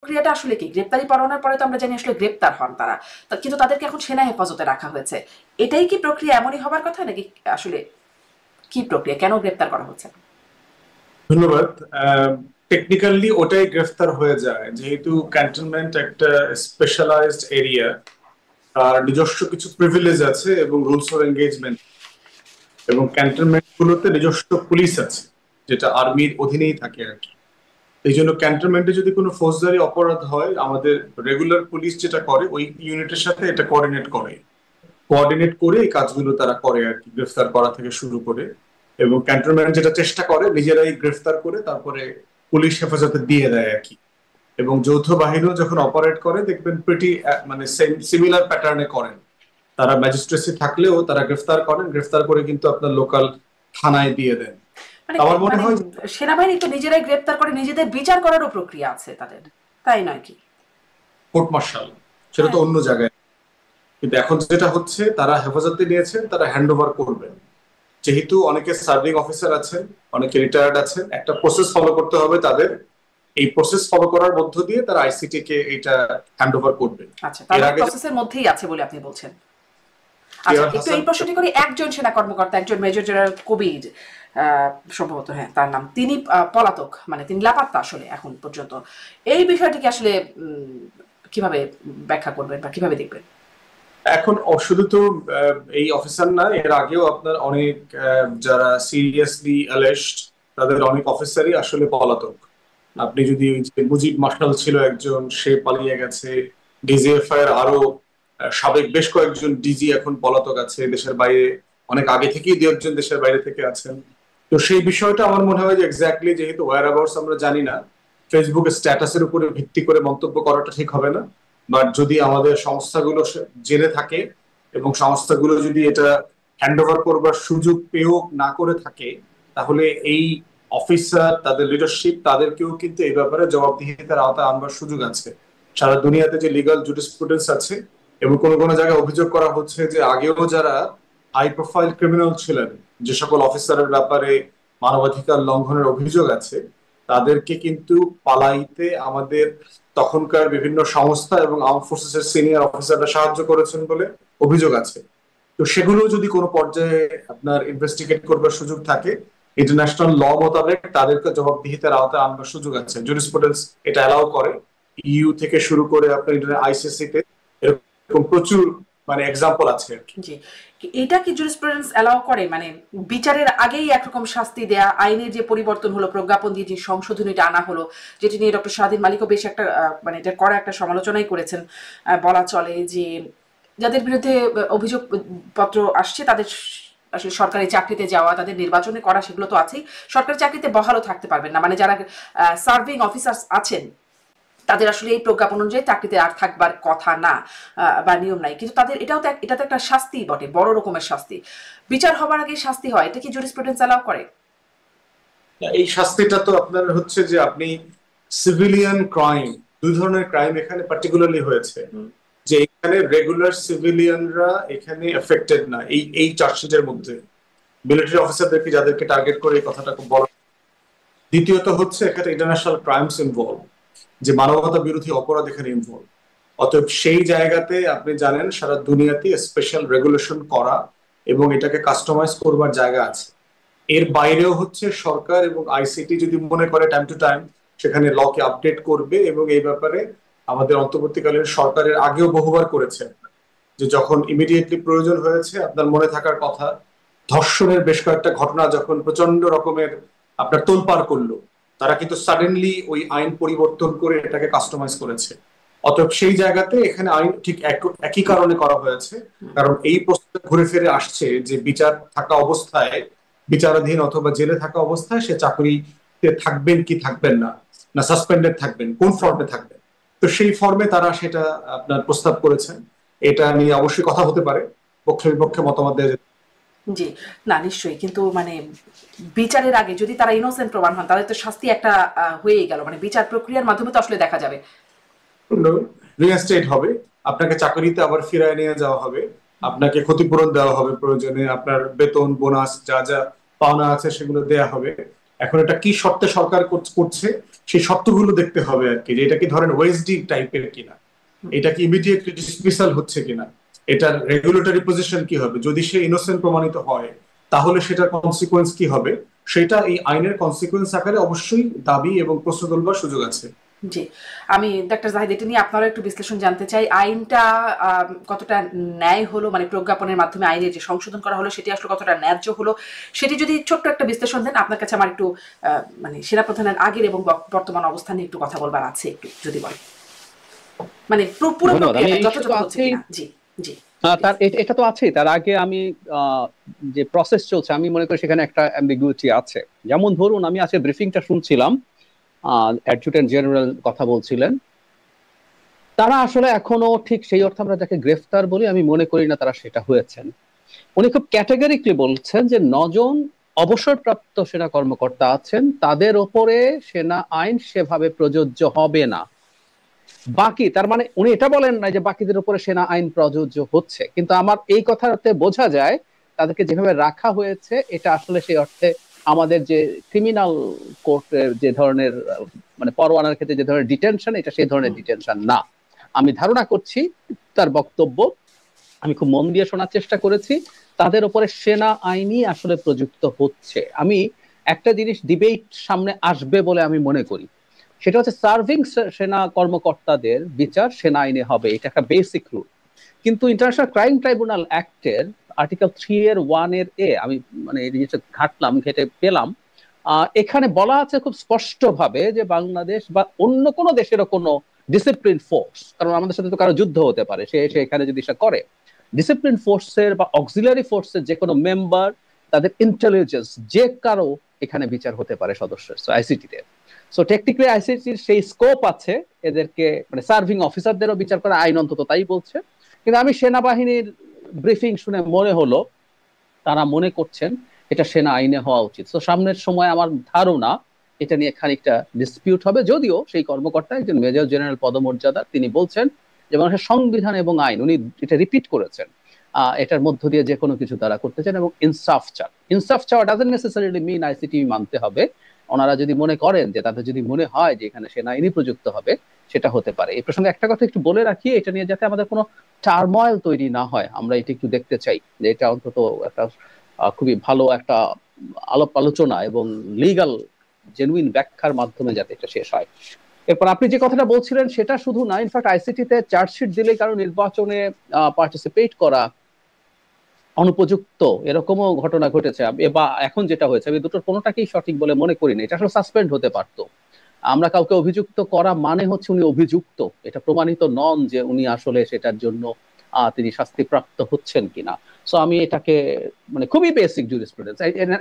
প্রক্রিয়াটা আসলে কি? গ্রেপ্তারি পরোয়ানার পরে তো আমরা জানি আসলে গ্রেপ্তার হন তারা। কিন্তু তাদেরকে এখন সেনা হেফাজতে রাখা হয়েছে। এটাই কি প্রক্রিয়া এমনই হবার কথা নাকি আসলে কি প্রক্রিয়া? কেন গ্রেপ্তার করা হচ্ছে? ধন্যবাদ। টেকনিক্যালি ওটাই গ্রেফতার হয়ে যায়, যেহেতু ক্যান্টনমেন্ট একটা স্পেশালাইজড এরিয়া, আর নিজস্ব কিছু প্রিভিলেজ আছে এবং রুলস অফ এঙ্গেজমেন্ট, এবং ক্যান্টনমেন্ট গুলোতে নিজস্ব পুলিশ আছে, যেটা আর্মির অধীনেই থাকে আর কি। এই জন্য ক্যান্টনমেন্টে যদি কোনো ফৌজদারি অপরাধ হয়, আমাদের রেগুলার পুলিশ যেটা করে ওই ইউনিটের সাথে এটা কোঅর্ডিনেট করে এই কাজগুলো তারা করে আর কি, গ্রেফতার করা থেকে শুরু করে। এবং ক্যান্টনমেন্ট যেটা চেষ্টা করে নিজেরাই গ্রেফতার করে তারপরে পুলিশ হেফাজতে দিয়ে দেয় আর কি। এবং যৌথ বাহিনীও যখন অপারেট করে দেখবেন প্রিটি মানে সিমিলার প্যাটার্নে করেন। তারা ম্যাজিস্ট্রেসি থাকলেও তারা গ্রেফতার করেন, গ্রেফতার করে কিন্তু আপনার লোকাল থানায় দিয়ে দেন। মানে আমার মনে মানে হয় সেনাবাহিনী তো নিজেরাই গ্রেপ্তার করে নিজেদের বিচার করারও প্রক্রিয়া আছে তাদের, তাই নয় কি? কোর্ট মার্শাল, সেটা হ্যাঁ। তো অন্য জায়গায়। কিন্তু এখন যেটা হচ্ছে, তারা হেফাজতে নিয়েছেন, তারা হ্যান্ড ওভার করবেন। যেহেতু অনেকে সার্ভিং অফিসার আছেন, অনেকে রিটায়ার্ড আছেন, একটা প্রসেস ফলো করতে হবে তাদের। এই প্রসেস ফলো করার মধ্য দিয়ে তারা আইসিটি কে এটা হ্যান্ড ওভার করবে। আচ্ছা, এর তাদের আগে প্রসেসের মধ্যেই আছে বলে আপনি বলছেন। আচ্ছা, কেয়ার একটু হাসান, এই প্রশ্নটি করি। একজন সেনা কর্মকর্তা, একজন মেজর জেনারেল কবির, সম্ভবত হ্যাঁ তার নাম, তিনি পলাতক, মানে তিনি লাপাত্তা আসলে এখন পর্যন্ত। এই বিষয়টিকে আসলে কিভাবে ব্যাখ্যা করবেন বা কিভাবে দেখবেন? এখন শুধু তো এই অফিসার না, এর আগেও আপনার অনেক যারা সিরিয়াসলি অ্যালেজড, তাদের অনেক অফিসারই আসলে পলাতক। আপনি যদি ওই যে মুজিব মার্শাল ছিল একজন, সে পালিয়ে গেছে। ডিজিএফআই এর আরো সাবেক বেশ কয়েকজন ডিজি এখন পলাতক আছে দেশের বাইরে। অনেক আগে থেকেই দু একজন দেশের বাইরে থেকে আছেন। তো সেই বিষয়টা আমার মনে হয় যে এক্স্যাক্টলি, যেহেতু ওয়্যার অ্যাবাউটস আমরা জানি না, ফেসবুক স্ট্যাটাসের উপরে ভিত্তি করে মন্তব্য করাটা ঠিক হবে না। বাট যদি আমাদের সংস্থাগুলো জেনে থাকে এবং সংস্থাগুলো যদি এটা হ্যান্ড ওভার করবার সুযোগ পেয়েও না করে থাকে, তাহলে এই অফিসার, তাদের লিডারশিপ, তাদেরকেও কিন্তু এই ব্যাপারে জবাবদিহিতার আওতায় আনবার সুযোগ আছে। সারা দুনিয়াতে যে লিগাল জুরিসপ্রুডেন্স আছে, এবং কোনো কোনো জায়গায় অভিযোগ করা হচ্ছে যে আগেও যারা হাই প্রোফাইল ক্রিমিনাল ছিলেন, যে সকল অফিসারের ব্যাপারে মানবাধিকার লঙ্ঘনের অভিযোগ আছে, তাদেরকে কিন্তু পালাইতে আমাদের তখনকার বিভিন্ন সংস্থা এবং আর্ম ফোর্সেস এর সিনিয়র অফিসাররা সাহায্য করেছেন বলে অভিযোগ আছে। তো সেগুলো যদি কোনো পর্যায়ে আপনার ইনভেস্টিগেট করবার সুযোগ থাকে, ইন্টারন্যাশনাল ল মোতাবেক তাদেরকে জবাবদিহিতার আওতায় আনবার সুযোগ আছে। জুরিসপ্রুডেন্স এটা অ্যালাউ করে। ইউ থেকে শুরু করে আপনার আইসিসি তে এরকম প্রচুর মানে এক্সাম্পল আছে আর কি। জি। এটা কি জুরিসপ্রুডেন্স অ্যালাউ করে, মানে বিচারের আগেই একরকম শাস্তি দেয়া? আইনের যে পরিবর্তন হলো, প্রজ্ঞাপন দিয়ে যে সংশোধনীটা আনা হলো, যেটি নিয়ে ডক্টর শাহদিন মালিকও বেশ একটা মানে এটা করা একটা সমালোচনাই করেছেন, বলা চলে যে যাদের বিরুদ্ধে অভিযোগ পত্র আসছে তাদের আসলে সরকারি চাকরিতে যাওয়া, তাদের নির্বাচনে করা, সেগুলো তো আছেই। সরকারি চাকরিতে বহালও থাকতে পারবেন না, মানে যারা সার্ভিং অফিসার্স আছেন তাদের আসলে এই প্রজ্ঞাপন অনুযায়ী চাকরিতে আর থাকবার কথা না, বা নিয়ম নাই। কিন্তু তাদের এটা তো একটা শাস্তি বটে, বড় রকমের শাস্তি। বিচার হবার আগে শাস্তি হয়, এটা কি জুরিসপ্রুডেন্স অ্যালাউ করে? এই শাস্তিটা তো আপনার হচ্ছে যে আপনি সিভিলিয়ান ক্রাইম, দুই ধরনের ক্রাইম এখানে পার্টিকুলারলি হয়েছে। যে এখানে রেগুলার সিভিলিয়ানরা এখানে এফেক্টেড না এই এই চার্জশিটের মধ্যে, মিলিটারি অফিসারদেরকে যাদেরকে টার্গেট করে এই কথাটা খুব বড়। দ্বিতীয়ত হচ্ছে এখানে ইন্টারন্যাশনাল ক্রাইমস ইনভলভ, যে মানবতা বিরোধী অপরাধ এখানে ইনভলভ। অতএব সেই জায়গাতে আপনি জানেন সারা দুনিয়াতে স্পেশাল রেগুলেশন করা এবং এটাকে কাস্টমাইজ করবার জায়গা আছে। এর বাইরেও হচ্ছে সরকার এবং আইসিটি যদি মনে করে টাইম টু টাইম সেখানে লকে আপডেট করবে, এবং এই ব্যাপারে আমাদের অন্তর্বর্তীকালীন সরকারের আগেও বহুবার করেছে। যে যখন ইমিডিয়েটলি প্রয়োজন হয়েছে, আপনার মনে থাকার কথা, ধর্ষণের বেশ কয়েকটা ঘটনা যখন প্রচন্ড রকমের আপনার তোলপাড় করলো, তারা কিন্তু সাডেনলি ওই আইন পরিবর্তন করে এটাকে কাস্টমাইজ করেছে। অতএব সেই জায়গাতে এখানে আইন ঠিক একই কারণে করা হয়েছে। কারণ এই প্রশ্ন ঘুরে ফিরে আসছে যে বিচার থাকা অবস্থায়, বিচারাধীন অথবা জেলে থাকা অবস্থায় সে চাকরিতে থাকবেন কি থাকবেন না, না সাসপেন্ডেড থাকবেন, কোন ফর্মে থাকবেন। তো সেই ফর্মে তারা সেটা আপনার প্রস্তাব করেছেন। এটা নিয়ে অবশ্যই কথা হতে পারে, পক্ষে বিপক্ষে মতামত দেওয়া যেতে জি। না, নিশ্চয়ই। কিন্তু মানে বিচারের আগে যদি তারা ইনোসেন্ট প্রমাণ হন, তাদের তো শাস্তি একটা হয়েই গেল, মানে বিচার প্রক্রিয়ার মাধ্যমে তো আসলে দেখা যাবে। রিইনস্টেট হবে, আপনাকে চাকরিতে আবার ফিরায় নিয়ে যাওয়া হবে, আপনাকে ক্ষতিপূরণ দেওয়া হবে, প্রয়োজনে আপনার বেতন বোনাস যা যা পাওনা আছে সেগুলো দেয়া হবে। এখন এটা কি শর্তে সরকার করছে সেই শর্তগুলো দেখতে হবে আর কি, যে এটা কি ধরেন ওয়েসডি টাইপের কিনা, এটা কি ইমিডিয়েটলি ডিসমিসাল হচ্ছে কিনা, এটার রেগুলেটরি পজিশন কি হবে, যদি সে ইনোসেন্ট প্রমাণিত হয় তাহলে সেটার কনসিকুয়েন্স কি হবে, সেটা এই আইনের কনসিকুয়েন্স আকারে অবশ্যই দাবি এবং প্রশ্ন তোলবার সুযোগ আছে। জি, আমি ডাক্তার জাহিদ এটা নিয়ে আপনারও একটু বিশ্লেষণ জানতে চাই। আইনটা কতটা ন্যায় হলো, মানে প্রজ্ঞাপনের মাধ্যমে আইনের যে সংশোধন করা হলো সেটি আসলে কতটা ন্যায্য হলো, সেটি যদি ছোট্ট একটা বিশ্লেষণ দেন। আপনার কাছে আমার একটু মানে সেনাপ্রধানের আগের এবং বর্তমান অবস্থান নিয়ে একটু কথা বলবার আছে, একটু যদি বলেন, মানে পুরো ধন্যবাদ। আমি প্রক্রিয়াটা এই যথাযথ তো হচ্ছে আছেই, কিনা। জি জি তার এটা তো আছেই। তার আগে আমি যে প্রসেস চলছে আমি মনে করি সেখানে একটা অ্যাম্বিগুইটি আছে। যেমন ধরুন, আমি আজকে ব্রিফিংটা শুনছিলাম, অ্যাডজুটেন্ট জেনারেল কথা বলছিলেন, তারা আসলে এখনো ঠিক সেই অর্থে আমরা যাকে গ্রেফতার বলি আমি মনে করি না তারা সেটা হয়েছেন। উনি খুব ক্যাটেগরিক্যালি বলছেন যে 9 জন অবসরপ্রাপ্ত সেনা কর্মকর্তা আছেন, তাদের ওপরে সেনা আইন সেভাবে প্রযোজ্য হবে না। বাকি, তার মানে উনি এটা বলেন না যে বাকিদের উপরে সেনা আইন প্রযোজ্য হচ্ছে, কিন্তু আমার এই কথাতে বোঝা যায় তাদেরকে যেভাবে রাখা হয়েছে এটা আসলে সেই অর্থে আমাদের যে ক্রিমিনাল কোর্টের যে ধরনের মানে পরোয়ানার ক্ষেত্রে যে ধরনের ডিটেনশন, এটা সেই ধরনের ডিটেনশন না। আমি ধারণা করছি তার বক্তব্য, আমি খুব মন দিয়ে শোনার চেষ্টা করেছি, তাদের উপরে সেনা আইনই আসলে প্রযুক্ত হচ্ছে। আমি একটা জিনিস ডিবেট সামনে আসবে বলে আমি মনে করি, সেটা হচ্ছে সার্ভিং সেনা কর্মকর্তাদের বিচার সেনা আইনে হবে, এটা একটা বেসিক রুল। কিন্তু ইন্টারন্যাশনাল ক্রাইম ট্রাইব্যুনাল অ্যাক্টের আর্টিকেল 3 এর 1 এ আমি মানে এই জিনিসটা ঘাটলাম, ঘেটে পেলাম, এখানে বলা আছে খুব স্পষ্টভাবে যে বাংলাদেশ বা অন্য কোনো দেশেরও কোনো ডিসিপ্লিন ফোর্স, কারণ আমাদের সাথে তো কারো যুদ্ধ হতে পারে, সে এখানে যদি সে করে, ডিসিপ্লিন ফোর্সের বা অক্সিলারি ফোর্সের যে কোনো মেম্বার, তাদের ইন্টেলিজেন্স যে কারো এখানে বিচার হতে পারে সদস্যের আইসিটিতে। সো টেকনিক্যালি আইসিটির সেই স্কোপ আছে এদেরকে মানে সার্ভিং অফিসারদেরও বিচার করা, আইন অন্তত তাই বলছে। কিন্তু আমি সেনাবাহিনীর ব্রিফিং শুনে মনে হলো তারা মনে করছেন এটা সেনা আইনে হওয়া উচিত। তো সামনের সময় আমার ধারণা এটা নিয়ে খানিকটা ডিসপিউট হবে, যদিও সেই কর্মকর্তা একজন মেজর জেনারেল পদমর্যাদা, তিনি বলছেন যে বাংলাদেশের সংবিধান এবং আইন, উনি এটা রিপিট করেছেন, এটার মধ্য দিয়ে যে কোনো কিছু তারা করতে চান এবং ইনসাফ চান। ইনসাফ চাওয়া ডাজন্ট নেসেসারিলি মিন আইসিটি মানতে হবে। ওনারা যদি মনে করেন যে তাদের যদি মনে হয় যে এখানে সেনা আইনই প্রযুক্ত হবে, সেটা হতে পারে। এই প্রসঙ্গে একটা কথা একটু বলে রাখি, এটা নিয়ে যাতে আমাদের কোনো টার্ময়েল তৈরি না হয়, আমরা এটা একটু দেখতে চাই যে এটা অন্তত একটা খুবই ভালো একটা আলাপ আলোচনা এবং লিগাল জেনুইন ব্যাখ্যার মাধ্যমে যাতে এটা শেষ হয়। এরপর আপনি যে কথাটা বলছিলেন সেটা শুধু না, ইনফ্যাক্ট আইসিটিতে চার্জশিট দিলে কারণ নির্বাচনে পার্টিসিপেট করা অনুপযুক্ত এরকমও ঘটনা ঘটেছে, বা এখন যেটা হয়েছে, আমি দুটোর কোনোটাকেই সঠিক বলে মনে করি না। এটা আসলে সাসপেন্ড হতে পারতো। আমরা কাউকে অভিযুক্ত করা মানে হচ্ছে উনি অভিযুক্ত, এটা প্রমাণিত নন যে উনি আসলে সেটার জন্য তিনি শাস্তিপ্রাপ্ত হচ্ছেন কিনা। সো আমি এটাকে মানে খুবই বেসিক জুরিসপ্রুডেন্স,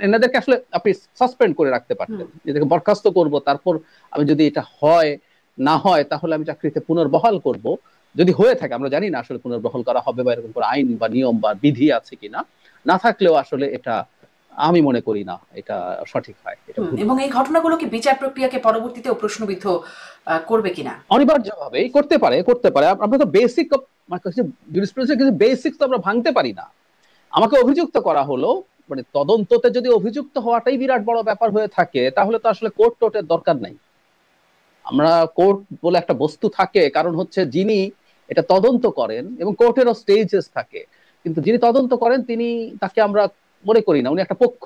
এনাদেরকে আসলে আপনি সাসপেন্ড করে রাখতে পারতেন, এদেরকে বরখাস্ত করব, তারপর আমি যদি এটা হয় না হয় তাহলে আমি চাকরিতে পুনর্বহাল করব, যদি হয়ে থাকে। আমরা জানি না আসলে পুনর্বহাল করা হবে বা এরকম কোনো আইন বা নিয়ম বা বিধি আছে কিনা, না থাকলেও আসলে এটা আমি মনে করি না এটা সঠিক হয়। এবং এই ঘটনাগুলো কি বিচার প্রক্রিয়াকে পরবর্তীতেও প্রশ্নবিদ্ধ করবে কিনা? অনিবার্যভাবেই করতে পারে, করতে পারে। আমরা তো বেসিক জুরিসপ্রুডেন্সের কিছু বেসিক তো আমরা ভাঙতে পারি না। আমাকে অভিযুক্ত করা হলো, মানে তদন্ততে যদি অভিযুক্ত হওয়াটাই বিরাট বড় ব্যাপার হয়ে থাকে তাহলে তো আসলে কোর্ট টোর্টের দরকার নাই। আমরা কোর্ট বলে একটা বস্তু থাকে, কারণ হচ্ছে যিনি এটা তদন্ত করেন, এবং কোর্টেরও স্টেজেস থাকে, কিন্তু যিনি তদন্ত করেন তিনি, তাকে আমরা মনে করি না উনি একটা পক্ষ।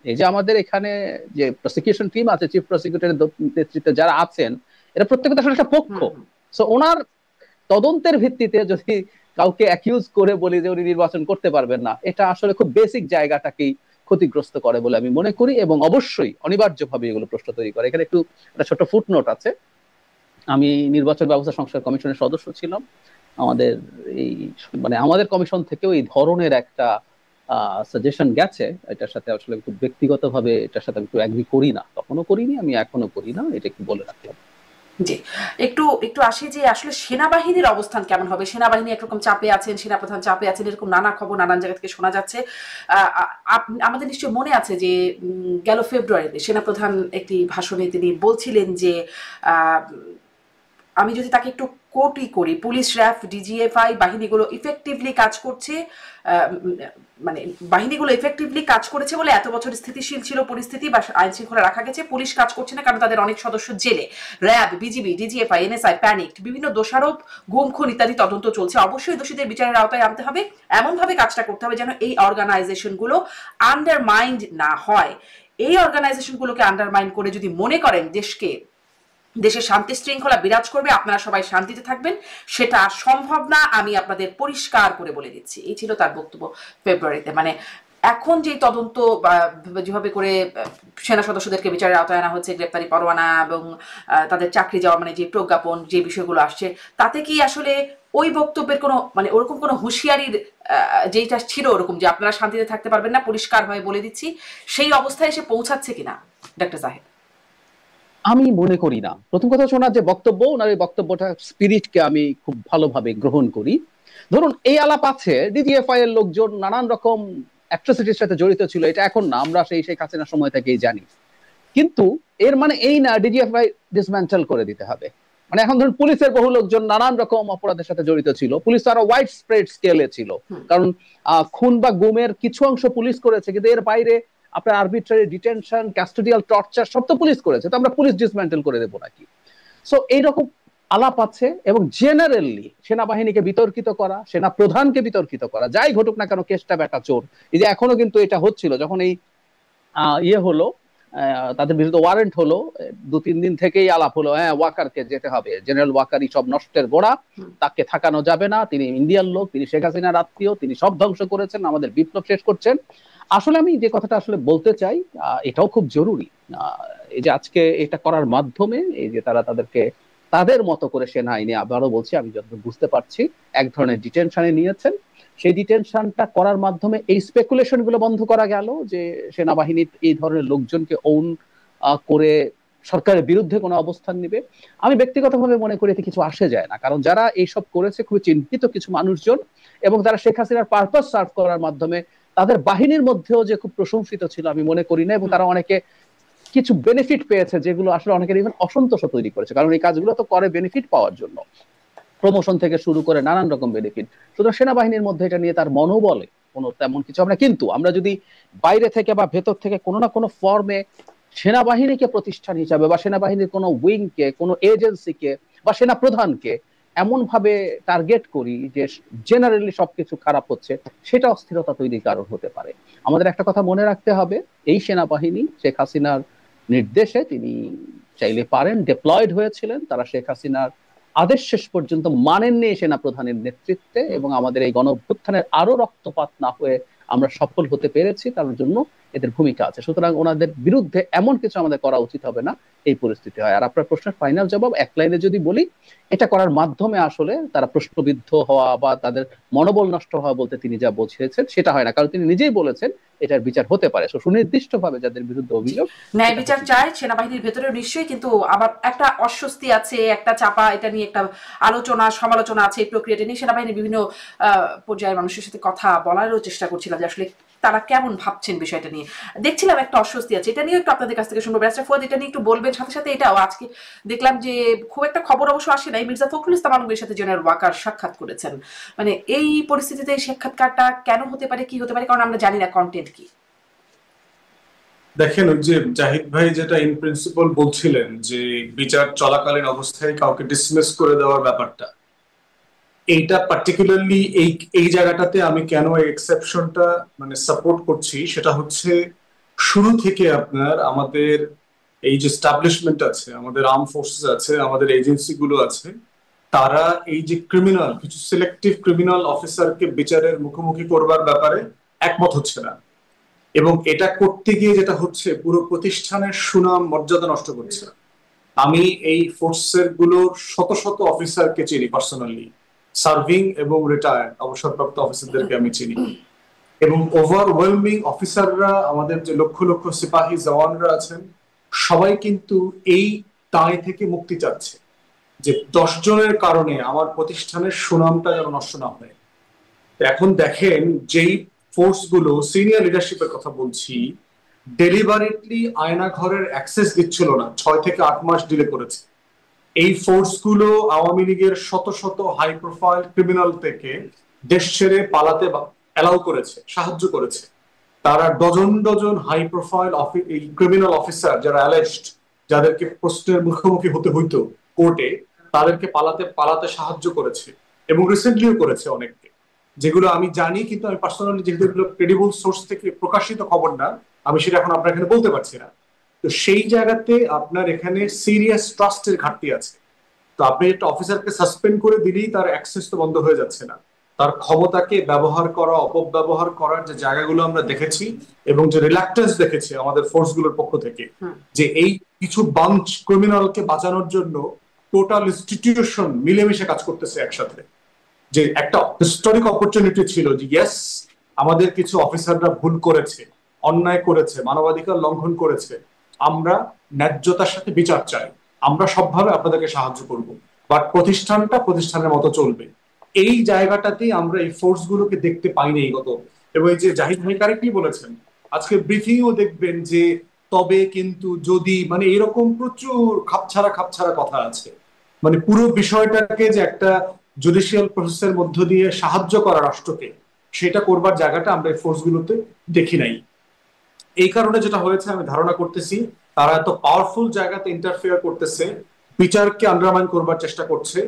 এই যে আমাদের এখানে যে প্রসিকিউশন টিম আছে, চিফ প্রসিকিউটরের নেতৃত্বে যারা আছেন, এরা প্রত্যেকটা আসলে একটা পক্ষ। সো ওনার তদন্তের ভিত্তিতে যদি কাউকে অ্যাকিউজ করে বলি যে উনি নির্বাচন করতে পারবেন না, এটা আসলে খুব বেসিক জায়গাটাকেই ক্ষতিগ্রস্ত করে বলে আমি মনে করি, এবং অবশ্যই অনিবার্যভাবে এগুলো প্রশ্ন তৈরি করে। এখানে একটু একটা ছোট ফুটনোট আছে, আমি নির্বাচন ব্যবস্থা সংস্কার কমিশনের সদস্য ছিলাম। আমাদের এই মানে আমাদের কমিশন থেকেও এই ধরনের একটা সাজেশন গেছে, এটার সাথে আসলে একটু ব্যক্তিগতভাবে এটার সাথে একটু অ্যাগ্রি করি না, তখনও করিনি, আমি এখনো করি না, এটা একটু বলে রাখলাম। জি, একটু একটু আসি যে আসলে সেনাবাহিনীর অবস্থান কেমন হবে। সেনাবাহিনী একরকম চাপে আছেন, সেনাপ্রধান চাপে আছেন, এরকম নানা খবর নানান জায়গা থেকে শোনা যাচ্ছে। আমাদের নিশ্চয় মনে আছে যে গেল ফেব্রুয়ারিতে সেনাপ্রধান একটি ভাষণে তিনি বলছিলেন যে আমি যদি তাকে একটু কোটই করি, পুলিশ, র্যাব, ডিজিএফআই বাহিনীগুলো ইফেক্টিভলি কাজ করছে, মানে বাহিনীগুলো ইফেক্টিভলি কাজ করেছে বলে এত বছর স্থিতিশীল ছিল পরিস্থিতি বা আইন শৃঙ্খলা রাখা গেছে। পুলিশ কাজ করছে না কারণ তাদের অনেক সদস্য জেলে। RAB, BGB, DGFI, NSI panicked, বিভিন্ন দোষারোপ, গুম খুন ইত্যাদি তদন্ত চলছে। অবশ্যই দোষীদের বিচারের আওতায় আনতে হবে, এমনভাবে কাজটা করতে হবে যেন এই অর্গানাইজেশনগুলো আন্ডারমাইন্ড না হয়। এই অর্গানাইজেশনগুলোকে আন্ডারমাইন্ড করে যদি মনে করেন দেশে শান্তি শৃঙ্খলা বিরাজ করবে, আপনারা সবাই শান্তিতে থাকবেন, সেটা সম্ভব না, আমি আপনাদের পরিষ্কার করে বলে দিচ্ছি। এই ছিল তার বক্তব্য ফেব্রুয়ারিতে। মানে এখন যে তদন্ত যেভাবে করে সেনা সদস্যদেরকে বিচারের আওতায় আনা হচ্ছে, গ্রেপ্তারি পরোয়ানা এবং তাদের চাকরি যাওয়া, মানে যে প্রজ্ঞাপন, যে বিষয়গুলো আসছে, তাতে কি আসলে ওই বক্তব্যের কোনো মানে ওরকম কোনো হুঁশিয়ারির যেটা ছিল ওরকম যে আপনারা শান্তিতে থাকতে পারবেন না, পরিষ্কারভাবে বলে দিচ্ছি, সেই অবস্থায় এসে পৌঁছাচ্ছে কিনা ডক্টর জাহিদ? আমি মনে করি না। প্রথম কথা হচ্ছে ওনার যে বক্তব্য, ওনার এই বক্তব্যটা স্পিরিটকে আমি খুব ভালোভাবে গ্রহণ করি। ধরুন এই আলাপ আছে, ডিজিএফআই এর লোকজন নানান রকম অ্যাট্রোসিটির সাথে জড়িত ছিল, এটা এখন না, আমরা সেই হাসিনার সময় থেকেই জানি। কিন্তু এর মানে এই না ডিজিএফআই ডিসম্যান্টেল করে দিতে হবে। মানে এখন ধরুন পুলিশের বহু লোকজন নানান রকম অপরাধের সাথে জড়িত ছিল, পুলিশ আরো ওয়াইড স্প্রেড স্কেলে ছিল, কারণ খুন বা গুমের কিছু অংশ পুলিশ করেছে, কিন্তু এর বাইরে আপনার আরবিট্রারি ডিটেনশন, কাস্টোডিয়াল টর্চার সব তো পুলিশ করেছে, তো আমরা পুলিশ ডিসম্যান্টেল করে দেবো নাকি? সো এইরকম আলাপ আছে। এবং জেনারেলি সেনাবাহিনীকে বিতর্কিত করা, সেনা প্রধানকে বিতর্কিত করা, যাই ঘটুক না কেন, কেসটা বেটা চোর, এই যে এখনো কিন্তু এটা হচ্ছিল, যখন এই হলো, তাদের বিরুদ্ধে ওয়ারেন্ট হলো, 2-3 দিন থেকেই আলাপ হলো, হ্যাঁ ওয়াকারকে যেতে হবে, জেনারেল ওয়াকারই সব নষ্টের গোড়া, তাকে থাকানো যাবে না, তিনি ইন্ডিয়ান লোক, তিনি শেখ হাসিনার আত্মীয়, তিনি সব ধ্বংস করেছেন, আমাদের বিপ্লব শেষ করছেন। আসলে আমি যে কথাটা আসলে বলতে চাই, এটাও খুব জরুরি, এই যে আজকে এটা করার মাধ্যমে এই যে তারা তাদেরকে তাদের মতো করে সেনা আইনে, আবারও বলছি, আমি যতদূর বুঝতে পারছি, এক ধরনের ডিটেনশনে নিয়েছেন। সেই ডিটেনশনটা করার মাধ্যমে এই স্পেকুলেশন গুলো বন্ধ করা গেল যে সেনাবাহিনী এই ধরনের লোকজনকে ওন করে সরকারের বিরুদ্ধে কোনো অবস্থান নিবে। আমি ব্যক্তিগতভাবে মনে করি এতে কিছু আসে যায় না, কারণ যারা এইসব করেছে খুবই চিন্তিত কিছু মানুষজন, এবং তারা শেখ হাসিনার পারপাস সার্ভ করার মাধ্যমে তাদের বাহিনীর মধ্যেও যে খুব প্রশংসিত ছিল আমি মনে করি না, এবং তারা অনেকে কিছু বেনিফিট পেয়েছে যেগুলো আসলে অনেকের ইভেন অসন্তোষ তৈরি করেছে, কারণ এই কাজগুলো তো করে বেনিফিট পাওয়ার জন্য, প্রমোশন থেকে শুরু করে নানান রকম বেনিফিট। সুতরাং সেনাবাহিনীর মধ্যে এটা নিয়ে তার মনোবলে কোনো তেমন কিছু আমরা, কিন্তু আমরা যদি বাইরে থেকে বা ভেতর থেকে কোনো না কোনো ফর্মে সেনাবাহিনীকে প্রতিষ্ঠান হিসাবে বা সেনাবাহিনীর কোনো উইংকে, কোনো এজেন্সিকে বা সেনা প্রধানকে এমন ভাবে টার্গেট করি যে জেনারেলি সবকিছু খারাপ হচ্ছে, সেটা অস্থিরতা তৈরির কারণ হতে পারে। আমাদের একটা কথা মনে রাখতে হবে, এই সেনাবাহিনী শেখ হাসিনার নির্দেশে, তিনি চাইলে পারেন ডিপ্লয়েড হয়েছিলেন, তারা শেখ হাসিনার আদেশ শেষ পর্যন্ত মানেননি সেনা প্রধানের নেতৃত্বে, এবং আমাদের এই গণ অভ্যুত্থানের আরো রক্তপাত না হয়ে আমরা সফল হতে পেরেছি, তার জন্য এদের ভূমিকা আছে। সুতরাং ওনাদের বিরুদ্ধে এমন কিছু আমাদের করা উচিত হবে না এই পরিস্থিতি হয়। আর আপনার প্রশ্নের ফাইনাল জবাব এক লাইনে যদি বলি, এটা করার মাধ্যমে আসলে তারা প্রশ্নবিদ্ধ হওয়া বা তাদের মনোবল নষ্ট হওয়া বলতে তিনি যা বুঝিয়েছেন সেটা হয় না, কারণ তিনি নিজেই বলেছেন এটার বিচার হতে পারে। সুনির্দিষ্ট ভাবে যাদের বিরুদ্ধে অভিযোগ, ন্যায় বিচার চায় সেনাবাহিনীর ভেতরেও নিশ্চয়ই, কিন্তু আবার একটা অস্বস্তি আছে, একটা চাপা, এটা নিয়ে একটা আলোচনা সমালোচনা আছে। এই প্রক্রিয়াটা নিয়ে সেনাবাহিনীর বিভিন্ন পর্যায়ের মানুষের সাথে কথা বলারও চেষ্টা করছিলাম যে আসলে তারা কেমন ভাবছেন বিষয়টা নিয়ে, দেখছিলাম একটা অস্বস্তি আছে। এটা নিয়ে একটু আপনাদের কাছ থেকে শুনবো। ব্যারিস্টার ফুয়াদ, এটা নিয়ে একটু বলবেন। সাথে সাথে এটাও আজকে দেখলাম যে খুব একটা খবর অবশ্য আসে নাই, মির্জা ফখরুল ইসলাম আলমগীরের সাথে জেনারেল ওয়াকার সাক্ষাৎ করেছেন। মানে এই পরিস্থিতিতে সাক্ষাৎকারটা কেন হতে পারে, কি হতে পারে, কারণ আমরা জানি না কন্টেন্ট কি। দেখেন, ওই যে জাহিদ ভাই যেটা ইন প্রিন্সিপাল বলছিলেন যে বিচার চলাকালীন অবস্থায় কাউকে ডিসমিস করে দেওয়ার ব্যাপারটা, এইটা পার্টিকুলারলি এই জায়গাটাতে আমি কেন এই এক্সেপশনটা মানে সাপোর্ট করছি, সেটা হচ্ছে শুরু থেকে আপনার আমাদের এই যে স্টাবলিশমেন্ট আছে, আমাদের আর্ম ফোর্সেস আছে, আমাদের এজেন্সি গুলো আছে, তারা এই যে ক্রিমিনাল কিছু সিলেক্টিভ ক্রিমিনাল অফিসারকে বিচারের মুখোমুখি করবার ব্যাপারে একমত হচ্ছে না, এবং এটা করতে গিয়ে যেটা হচ্ছে পুরো প্রতিষ্ঠানের সুনাম মর্যাদা নষ্ট করছে। আমি এই ফোর্সের গুলোর শত শত অফিসারকে চিনি পার্সোনালি, সার্ভিং এবং রিটায়ার্ড অবসরপ্রাপ্ত অফিসারদেরকে আমি চিনি, এবং ওভারওয়েলমিং অফিসাররা, আমাদের যে লক্ষ লক্ষ সিপাহী জওয়ানরা আছেন, সবাই কিন্তু এই দায় থেকে মুক্তি চাচ্ছে যে 10 জনের কারণে আমার প্রতিষ্ঠানের সুনামটা যেন নষ্ট না হয়। এখন দেখেন, যেই ফোর্স গুলো সিনিয়র লিডারশিপের কথা বলছি, ডেলিভারেটলি আয়না ঘরের অ্যাক্সেস দিচ্ছিল না, 6 থেকে 8 মাস ডিলে করেছে। এই ফোর্সগুলো আওয়ামী লীগের শত শত হাই প্রোফাইল ক্রিমিনাল থেকে দেশ ছেড়ে পালাতে অ্যালাউ করেছে, সাহায্য করেছে। তারা ডজন ডজন হাই প্রোফাইল এই ক্রিমিনাল অফিসার যারা অ্যালেজড, যাদেরকে প্রশ্নের মুখোমুখি হতে হইতো কোর্টে, তাদেরকে পালাতে সাহায্য করেছে এবং রিসেন্টলিও করেছে অনেককে, যেগুলো আমি জানি, কিন্তু আমি পার্সোনালি যেহেতু এগুলো ক্রেডিবল সোর্স থেকে প্রকাশিত খবর না, আমি সেটা এখন আপনার এখানে বলতে পারছি না। তো সেই জায়গাতে আপনার এখানে সিরিয়াস ট্রাস্টের ঘাটতি আছে। তো আপনি একটা অফিসারকে সাসপেন্ড করে দিলেই তার অ্যাক্সেস তো বন্ধ হয়ে যাচ্ছে না। তার ক্ষমতাকে ব্যবহার করা, অপব্যবহার করার যে জায়গাগুলো আমরা দেখেছি এবং যে রিল্যাক্টেন্স দেখেছি আমাদের ফোর্সগুলোর পক্ষ থেকে, যে এই কিছু বাঞ্চ ক্রিমিনালকে বাঁচানোর জন্য টোটাল ইনস্টিটিউশন মিলেমিশে কাজ করতেছে একসাথে, যে একটা হিস্টোরিক অপরচুনিটি ছিল যে ইয়েস, আমাদের কিছু অফিসাররা ভুল করেছে, অন্যায় করেছে, মানবাধিকার লঙ্ঘন করেছে, আমরা ন্যায্যতার সাথে বিচার চাই, আমরা সবভাবে আপনাদেরকে সাহায্য করব, বাট প্রতিষ্ঠানটা প্রতিষ্ঠানের মতো চলবে। এই জায়গাটাতেই আমরা এই ফোর্স গুলোকে দেখতে পাইনি গত, এবং এই যে জাহিদ ভাই কারেক্টলি বলেছেন, আজকে ব্রিফিংও দেখবেন যে তবে কিন্তু যদি, মানে এরকম প্রচুর খাপছাড়া কথা আছে। মানে পুরো বিষয়টাকে যে একটা জুডিশিয়াল প্রসেসের মধ্য দিয়ে সাহায্য করা রাষ্ট্রকে, সেটা করবার জায়গাটা আমরা এই ফোর্স গুলোতে দেখি নাই। এই কারণে যেটা হয়েছে আমি ধারণা করতেছি, তারা এত পাওয়ারফুল জায়গাতে ইন্টারফেয়ার করতেছে, বিচারকে আন্ডারমাইন করবার চেষ্টা করছে,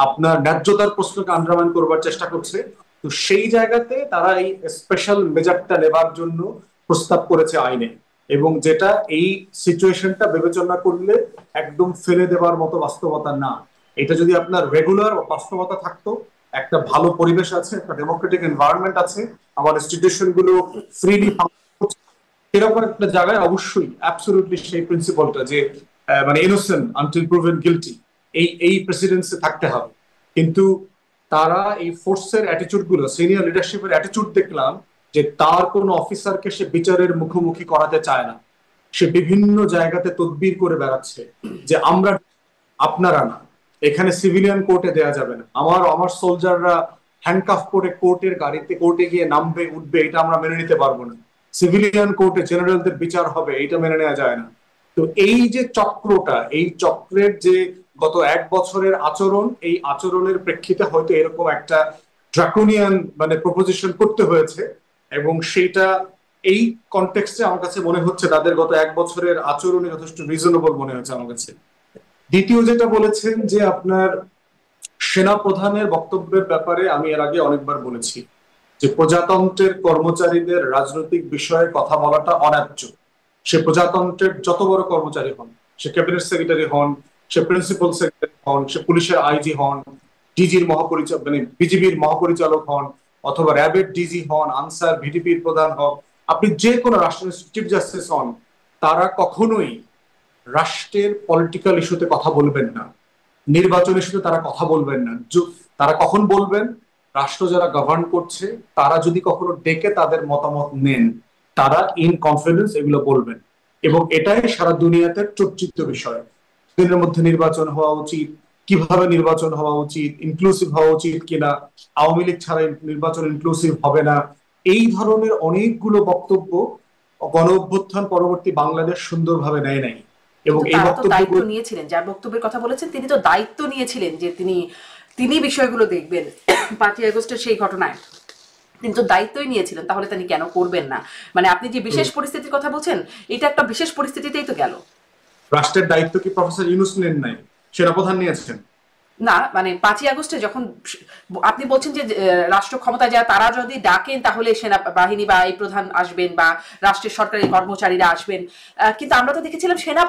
আপনার ন্যায্যতার প্রশ্নকে আন্ডারমাইন করবার চেষ্টা করছে। তো সেই জায়গাতে তারা এই স্পেশাল মেজারটা নেবার জন্য প্রস্তাব করেছে আইনে, এবং যেটা এই সিচুয়েশনটা বিবেচনা করলে একদম ফেলে দেবার মতো বাস্তবতা না। এটা যদি আপনার রেগুলার বাস্তবতা থাকতো, একটা ভালো পরিবেশ আছে, একটা ডেমোক্রেটিক এনভায়রনমেন্ট আছে, আমার ইনস্টিটিউশন গুলো ফ্রিলি, এরকম একটা জায়গায় অবশ্যই অ্যাবসলিউটলি সেই প্রিন্সিপালটা যে মানে ইনোসেন্ট আনটিল প্রুভেন গিলটি, এই প্রেসিডেন্সি থাকতে হবে। কিন্তু তারা এই ফোর্সের অ্যাটিটিউড গুলো, সিনিয়র লিডারশিপের অ্যাটিটিউড দেখলাম যে তার কোন অফিসারকে সে বিচারের মুখোমুখি করাতে চায় না। সে বিভিন্ন জায়গাতে তদবির করে বেড়াচ্ছে যে আমরা, আপনারা না, এখানে সিভিলিয়ান কোর্টে দেয়া যাবে না, আমার সোলজাররা হ্যান্ডকাফ করে কোর্টের গাড়িতে কোর্টে গিয়ে নামবে উঠবে, এটা আমরা মেনে নিতে পারবো না। সিভিলিয়ান কোর্টে জেনারেলদের বিচার হবে, এটা মেনে নেওয়া যায় না। তো এই যে চক্রটা, এই চক্রের যে গত 1 বছরের আচরণ, এই আচরণের প্রেক্ষিতে হয়তো এরকম একটা ড্রাকোনিয়ান মানে প্রপোজিশন করতে হয়েছে, এবং সেইটা এই কনটেক্সটে আমার কাছে মনে হচ্ছে তাদের গত 1 বছরের আচরণে যথেষ্ট রিজনেবল মনে হচ্ছে আমার কাছে। দ্বিতীয় যেটা বলেছেন যে আপনার সেনা প্রধানের বক্তব্যের ব্যাপারে, আমি এর আগে অনেকবার বলেছি যে প্রজাতন্ত্রের কর্মচারীদের রাজনৈতিক বিষয়ে কথা বলাটা অন্যায্য। সে প্রজাতন্ত্রের যত বড় কর্মচারী হন, সে ক্যাবিনেট সেক্রেটারি হন, সে প্রিন্সিপাল সেক্রেটারি হন, সে পুলিশের আইজি হন, ডিজির মহাপরিচালক মানে বিজিবির মহাপরিচালক হন, অথবা র্যাবের ডিজি হন, আনসার ভিডিপির প্রধান হন, আপনি যে কোনো রাষ্ট্রের চিফ জাস্টিস হন, তারা কখনোই রাষ্ট্রের পলিটিক্যাল ইস্যুতে কথা বলবেন না, নির্বাচন ইস্যুতে তারা কথা বলবেন না। তারা কখন বলবেন? রাষ্ট্র যারা গভর্ন করছে তারা যদি কখনো ডেকে তাদের মতামত নেন, তারা ইন কনফিডেন্স এগুলো বলবেন, এবং এটাই সারা দুনিয়াতে চর্চিত বিষয়। দিনের মধ্যে নির্বাচন হওয়া উচিত, কিভাবে নির্বাচন হওয়া উচিত, ইনক্লুসিভ হওয়া উচিত কিনা, আওয়ামী লীগ ছাড়া নির্বাচন ইনক্লুসিভ হবে না, এই ধরনের অনেকগুলো বক্তব্য গণ অভ্যুত্থান পরবর্তী বাংলাদেশ সুন্দরভাবে নেয় নাই। এবং এই দায়িত্ব নিয়েছিলেন, যার বক্তব্যের কথা বলেছেন তিনি তো দায়িত্ব নিয়েছিলেন যে তিনি বিষয়গুলো দেখবেন 5ই আগস্টের সেই ঘটনায়, তিনি তো দায়িত্বই নিয়েছিলেন, তাহলে তিনি কেন করবেন না? মানে আপনি যে বিশেষ পরিস্থিতির কথা বলছেন, এটা একটা বিশেষ পরিস্থিতিতেই তো গেল। রাষ্ট্রের দায়িত্ব কি প্রফেসর ইউনূস নেন নাই, সেনাপ্রধান নিয়েছেন না? মানে 5ই আগস্টে যখন আপনি বলছেন যে রাষ্ট্র ক্ষমতায় যারা, তারা যদি ডাকেন তাহলে সেনাবাহিনী বা এই প্রধান আসবেন বা রাষ্ট্রের সরকারি কর্মচারীরা আসবেন, কিন্তু আমরা তো দেখেছিলাম সেনা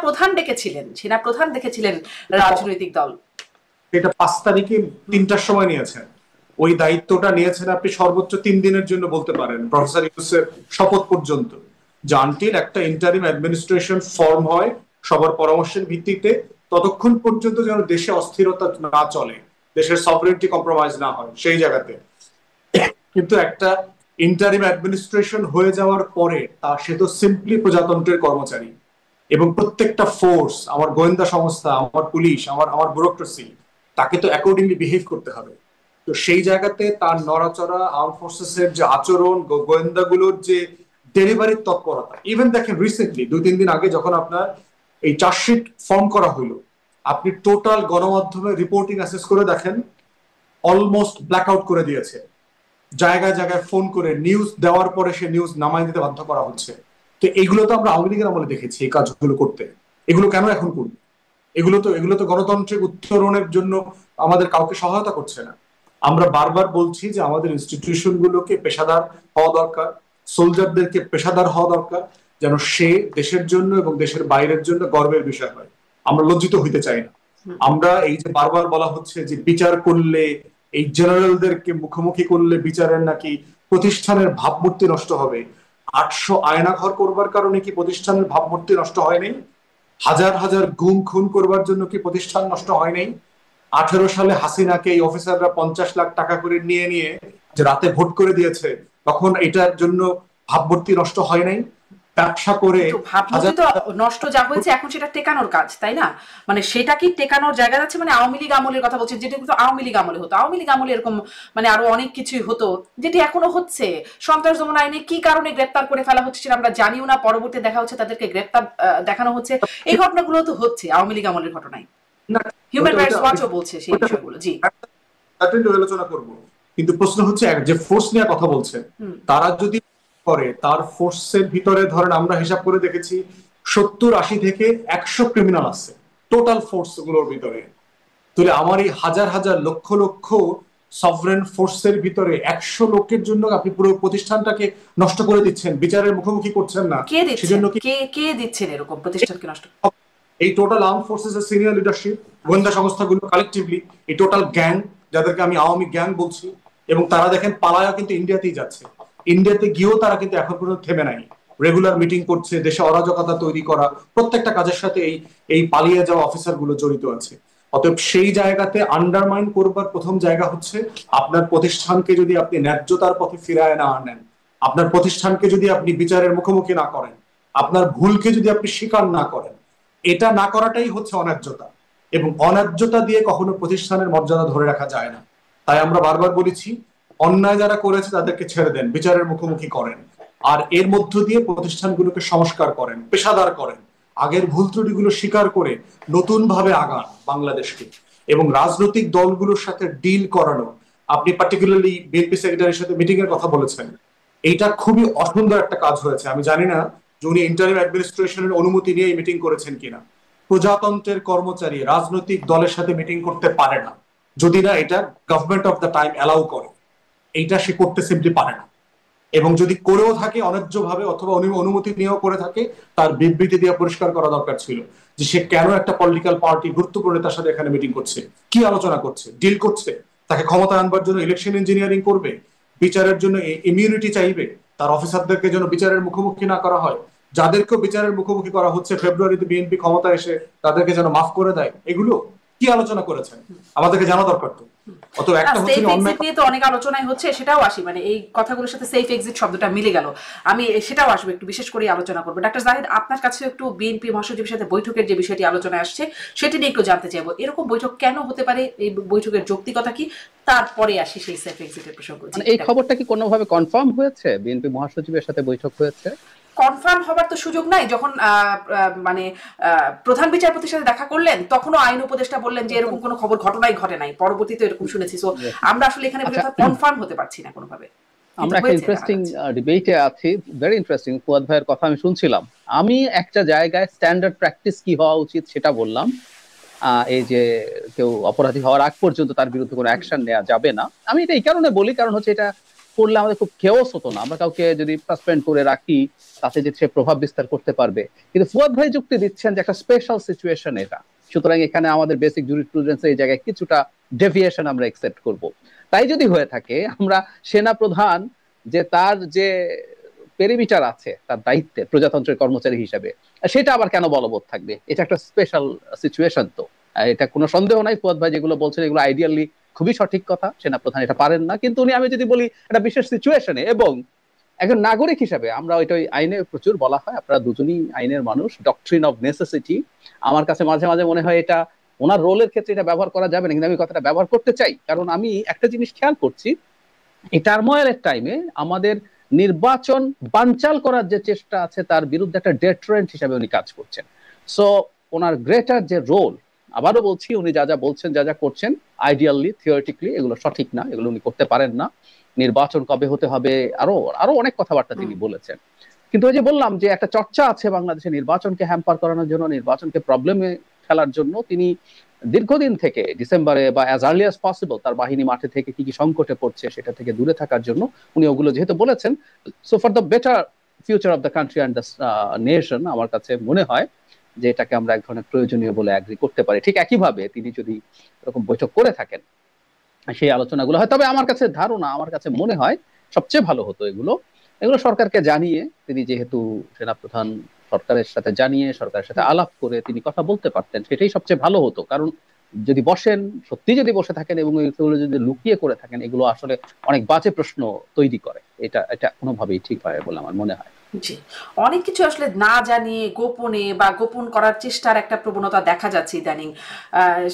প্রধান ডেকেছিলেন রাজনৈতিক দল। এটা 5 তারিখে 3টার সময় নিয়েছেন। ওই দায়িত্বটা নিয়েছেন আপনি সর্বোচ্চ 3 দিনের জন্য বলতে পারেন, প্রফেসর ইউনূসের শপথ পর্যন্ত, যে আনটিল একটা ইন্টারিম অ্যাডমিনিস্ট্রেশন ফর্ম হয় সবার পরামর্শের ভিত্তিতে, ততক্ষণ পর্যন্ত যেন দেশে অস্থিরতা না চলে, দেশের সভরেনিটি কম্প্রোমাইজ না হয় সেই জায়গাতে। কিন্তু একটা ইন্টারিম অ্যাডমিনিস্ট্রেশন হয়ে যাওয়ার পরে সে তো সিম্পলি প্রজাতন্ত্রের কর্মচারী, এবং প্রত্যেকটা ফোর্স, আমার গোয়েন্দা সংস্থা, আমার পুলিশ, আমার ব্যুরোক্রেসি, তাকে তো অ্যাকর্ডিংলি বিহেভ করতে হবে। তো সেই জায়গাতে তার নড়াচড়া, আর্ম ফোর্সেসের যে আচরণ, গোয়েন্দাগুলোর যে ডেলিভারির তৎপরতা, ইভেন দেখেন রিসেন্টলি 2-3 দিন আগে যখন আপনার এই চার্জশিট ফর্ম করা হইলো, আপনি টোটাল গণমাধ্যমে রিপোর্টিং অ্যাসেস করে দেখেন, অলমোস্ট ব্ল্যাক আউট করে দিয়েছে। জায়গায় জায়গায় ফোন করে নিউজ দেওয়ার পরে সে নিউজ নামাই দিতে বাধ্য করা হচ্ছে। তো এগুলো তো আমরা আওয়ামী লীগের আমলে দেখেছি এই কাজগুলো করতে। এগুলো কেন এখন করবে? এগুলো তো গণতান্ত্রিক উত্তরণের জন্য আমাদের কাউকে সহায়তা করছে না। আমরা বারবার বলছি যে আমাদের ইনস্টিটিউশন গুলোকে পেশাদার হওয়া দরকার, সোলজারদেরকে পেশাদার হওয়া দরকার, যেন সে দেশের জন্য এবং দেশের বাইরের জন্য গর্বের বিষয় হয়। আমরা লজ্জিত হইতে চাই না। আমরা এই যে বারবার বলা হচ্ছে যে বিচার করলে, এই জেনারেলদেরকে মুখোমুখি করলে বিচারের নাকি প্রতিষ্ঠানের ভাবমূর্তি নষ্ট হবে। 800 আয়নাঘর করবার কারণে কি প্রতিষ্ঠানের ভাবমূর্তি নষ্ট হয় নাই? হাজার হাজার গুম খুন করবার জন্য কি প্রতিষ্ঠান নষ্ট হয় নাই? 18 সালে হাসিনাকে এই অফিসাররা 50 লাখ টাকা করে নিয়ে নিয়ে যে রাতে ভোট করে দিয়েছে, তখন এটার জন্য ভাবমূর্তি নষ্ট হয় নাই? ব্যবসা করে ভাবমূর্তি তো নষ্ট যা হয়েছে, এখন সেটা টেকানোর কাজ, তাই না? মানে সেটা কি টেকানোর জায়গা যাচ্ছে? মানে আওয়ামী লীগ আমলের কথা বলছেন, যেটা কিন্তু আওয়ামী লীগ আমলে হতো। আওয়ামী লীগ আমলে এরকম মানে আরো অনেক কিছুই হতো, যেটি এখনো হচ্ছে। সন্ত্রাস দমন আইনে কি কারণে গ্রেপ্তার করে ফেলা হচ্ছে সেটা আমরা জানিও না, পরবর্তী দেখা হচ্ছে তাদেরকে গ্রেপ্তার দেখানো হচ্ছে। এই ঘটনাগুলো তো হচ্ছে আওয়ামী লীগ আমলের ঘটনায়। হিউম্যান রাইটস ওয়াচও বলছে সেই বিষয়গুলো। জি, আলোচনা করব, কিন্তু প্রশ্ন হচ্ছে যে ফোর্স নিয়ে কথা বলছে, তারা যদি করে, তার ফোর্সের ভিতরে ধরেন আমরা হিসাব করে দেখেছি 70-80 থেকে 100 ক্রিমিনাল আছে টোটাল ফোর্স গুলোর ভিতরে। তাহলে আমার এই হাজার হাজার লক্ষ লক্ষ সভরেন ফোর্সের ভিতরে 100 লোকের জন্য আপনি পুরো প্রতিষ্ঠানটাকে নষ্ট করে দিচ্ছেন, বিচারের মুখোমুখি করছেন না। সেজন্য কে দিচ্ছেন এরকম প্রতিষ্ঠানকে নষ্ট? এই টোটাল আর্ম ফোর্সেস এর সিনিয়র লিডারশিপ, গোয়েন্দা সংস্থাগুলো কালেকটিভলি, এই টোটাল গ্যাং, যাদেরকে আমি আওয়ামী গ্যাং বলছি, এবং তারা দেখেন পালায়া কিন্তু ইন্ডিয়াতেই যাচ্ছে। ইন্ডিয়াতে গিয়েও তারা কিন্তু এখন পর্যন্ত থেমে নাই, রেগুলার মিটিং করছে, দেশে অরাজকতা তৈরি করা, প্রত্যেকটা কাজের সাথে এই পালিয়ে যাওয়া অফিসার গুলো জড়িত আছে। অতএব সেই জায়গাতে আন্ডারমাইন করবার প্রথম জায়গা হচ্ছে আপনার প্রতিষ্ঠানকে যদি আপনি ন্যায্যতার পথে ফিরায় না আনেন, আপনার প্রতিষ্ঠানকে যদি আপনি বিচারের মুখোমুখি না করেন, আপনার ভুলকে যদি আপনি স্বীকার না করেন, এটা না করাটাই হচ্ছে অন্যায্যতা। এবং অন্যায্যতা দিয়ে কখনো প্রতিষ্ঠানের মর্যাদা ধরে রাখা যায় না। তাই আমরা বারবার বলেছি, অন্যায় যারা করেছে তাদেরকে ছেড়ে দেন, বিচারের মুখোমুখি করেন, আর এর মধ্য দিয়ে প্রতিষ্ঠানগুলোকে সংস্কার করেন, পেশাদার করেন, আগের ভুল ত্রুটিগুলো স্বীকার করে নতুন ভাবে আগান বাংলাদেশকে। এবং রাজনৈতিক দলগুলোর সাথে ডিল করানো, আপনি পার্টিকুলারলি বিএনপি সেক্রেটারির সাথে মিটিং এর কথা বলেছেন, এইটা খুবই অসুন্দর একটা কাজ হয়েছে। আমি জানি না যে উনি ইন্টারিম অ্যাডমিনিস্ট্রেশনের অনুমতি নিয়ে মিটিং করেছেন কিনা। প্রজাতন্ত্রের কর্মচারী রাজনৈতিক দলের সাথে মিটিং করতে পারে না যদি না এটা government of the time allow করে। এইটা সে করতে সিম্পলি পারে না, এবং যদি করেও থাকে অন্যায্য ভাবে অথবা অনুমতি নিয়েও করে থাকে, তার বিবৃতি দিয়ে পরিষ্কার করা দরকার ছিল যে সে কেন একটা পলিটিক্যাল পার্টি গুরুত্বপূর্ণ নেতার সাথে এখানে মিটিং করছে, কি আলোচনা করছে, ডিল করছে, তাকে ক্ষমতা আনবার জন্য ইলেকশন ইঞ্জিনিয়ারিং করবে, বিচারের জন্য ইমিউনিটি চাইবে, তার অফিসারদেরকে যেন বিচারের মুখোমুখি না করা হয়, যাদেরকেও বিচারের মুখোমুখি করা হচ্ছে ফেব্রুয়ারিতে বিএনপি ক্ষমতা এসে তাদেরকে যেন মাফ করে দেয়। এগুলো কি আলোচনা করেছেন আমাদেরকে জানা দরকার। তো অত একটা হচ্ছে নিয়ে তো অনেক আলোচনায় হচ্ছে, সেটাও আসি, মানে এই কথাগুলোর সাথে সেফ এক্সিট শব্দটা মিলে গেল, আমি সেটাও আসবো, একটু বিশেষ করে আলোচনা করবো। ডাক্তার জাহিদ, আপনার কাছে একটু বিএনপি মহাসচিবের সাথে বৈঠকের যে বিষয়টি আলোচনায় আসছে সেটি নিয়ে একটু জানতে চাইবো। এরকম বৈঠক কেন হতে পারে, এই বৈঠকের যৌক্তিকতা কি, তারপরে আসি সেই সেফ এক্সিটের প্রসঙ্গ। এই খবরটা কি কোনোভাবে কনফার্ম হয়েছে বিএনপি মহাসচিবের সাথে বৈঠক হয়েছে? কনফার্ম হবার তো সুযোগ নাই। যখন মানে প্রধান বিচারপতির সাথে দেখা করলেন, তখনও আইন উপদেষ্টা বললেন যে এরকম কোনো খবর ঘটনাই ঘটে নাই, পরবর্তীতে এরকম শুনেছি। সো আমরা আসলে এখানে কনফার্ম হতে পারছি না কোনোভাবে। আমরা একটা ইন্টারেস্টিং ডিবেটে আছি, ভেরি ইন্টারেস্টিং। ফুয়াদ ভাইয়ের কথা আমি শুনছিলাম, আমি একটা জায়গায় স্ট্যান্ডার্ড প্র্যাকটিস কি হওয়া উচিত সেটা বললাম। এই যে কেউ অপরাধী হওয়ার আগ পর্যন্ত তার বিরুদ্ধে কোনো অ্যাকশন নেওয়া যাবে না। আমি এটা এই কারণে বলি, কারণ হচ্ছে এটা করলে আমাদের খুব কেওস হতো না। আমরা কাউকে যদি সাসপেন্ড করে রাখি, তাতে যে সে প্রভাব বিস্তার করতে পারবে। কিন্তু ফুয়াদ ভাই যুক্তি দিচ্ছেন যে একটা স্পেশাল সিচুয়েশন এটা, সুতরাং এখানে আমাদের বেসিক জুরিসপ্রুডেন্স এই জায়গায় কিছুটা ডেভিয়েশন আমরা একসেপ্ট করব। তাই যদি হয়ে থাকে, আমরা সেনা প্রধান যে তার যে পেরিমিটার আছে তার দায়িত্বে প্রজাতন্ত্রের কর্মচারী হিসেবে, সেটা আবার কেন বলবৎ থাকবে? এটা একটা স্পেশাল সিচুয়েশন। তো এটা কোনো সন্দেহ নাই, ফুয়াদ ভাই যেগুলো বলছেন এগুলো আইডিয়ালি খুবই সঠিক কথা। সেনাপ্রধান এটা পারেন না, কিন্তু উনি, আমি যদি বলি একটা বিশেষ সিচুয়েশনে এবং একজন নাগরিক হিসাবে, আমরা ওইটাই আইনে প্রচুর বলা হয়, আপনারা দুজনই আইনের মানুষ, ডক্ট্রিন অফ নেসেসিটি। আমার কাছে মাঝে মাঝে মনে হয় এটা ওনার রোলের ক্ষেত্রে এটা ব্যবহার করা যাবে না, কিন্তু আমি কথাটা ব্যবহার করতে চাই। কারণ আমি একটা জিনিস খেয়াল করছি, এই টার্মোয়েলের টাইমে আমাদের নির্বাচন বানচাল করার যে চেষ্টা আছে তার বিরুদ্ধে একটা ডেটারেন্ট হিসাবে উনি কাজ করছেন। সো ওনার গ্রেটার যে রোল, আবারও বলছি, উনি যা যা বলছেন, যা যা করছেন, আইডিয়ালি থিওরিটিক্যালি এগুলো সঠিক না, এগুলো উনি করতে পারেন না। নির্বাচন কবে হতে হবে, আরো আরো অনেক কথাবার্তা তিনি বলেছেন। কিন্তু ওই যে বললাম যে একটা চর্চা আছে বাংলাদেশে নির্বাচনকে হ্যাম্পার করানোর জন্য, নির্বাচনকে প্রবলেমে ফেলার জন্য। তিনি দীর্ঘদিন থেকে ডিসেম্বরে বা অ্যাজ আর্লি অ্যাজ পসিবল তার বাহিনী মাঠে থেকে কি কি সংকটে পড়ছে সেটা থেকে দূরে থাকার জন্য উনি ওগুলো যেহেতু বলেছেন, so for the better future of the country and the nation, আমার কাছে মনে হয় যে এটাকে আমরা এক ধরনের প্রয়োজনীয় বলে অ্যাগ্রি করতে পারি। ঠিক একইভাবে তিনি যদি এরকম বৈঠক করে থাকেন, সেই আলোচনাগুলো হয়, তবে আমার কাছে ধারণা, আমার কাছে মনে হয় সবচেয়ে ভালো হতো এগুলো এগুলো সরকারকে জানিয়ে, তিনি যেহেতু সেনাপ্রধান, সরকারের সাথে জানিয়ে, সরকারের সাথে আলাপ করে তিনি কথা বলতে পারতেন, সেটাই সবচেয়ে ভালো হতো। কারণ যদি বসেন, সত্যি যদি বসে থাকেন এবং এগুলো যদি লুকিয়ে করে থাকেন, এগুলো আসলে অনেক বাজে প্রশ্ন তৈরি করে। এটা এটা কোনোভাবেই ঠিক হয় বলে আমার মনে হয়। জি, অনেক কিছু আসলে না জানিয়ে গোপনে বা গোপন করার চেষ্টার একটা প্রবণতা দেখা যাচ্ছে ইদানিং।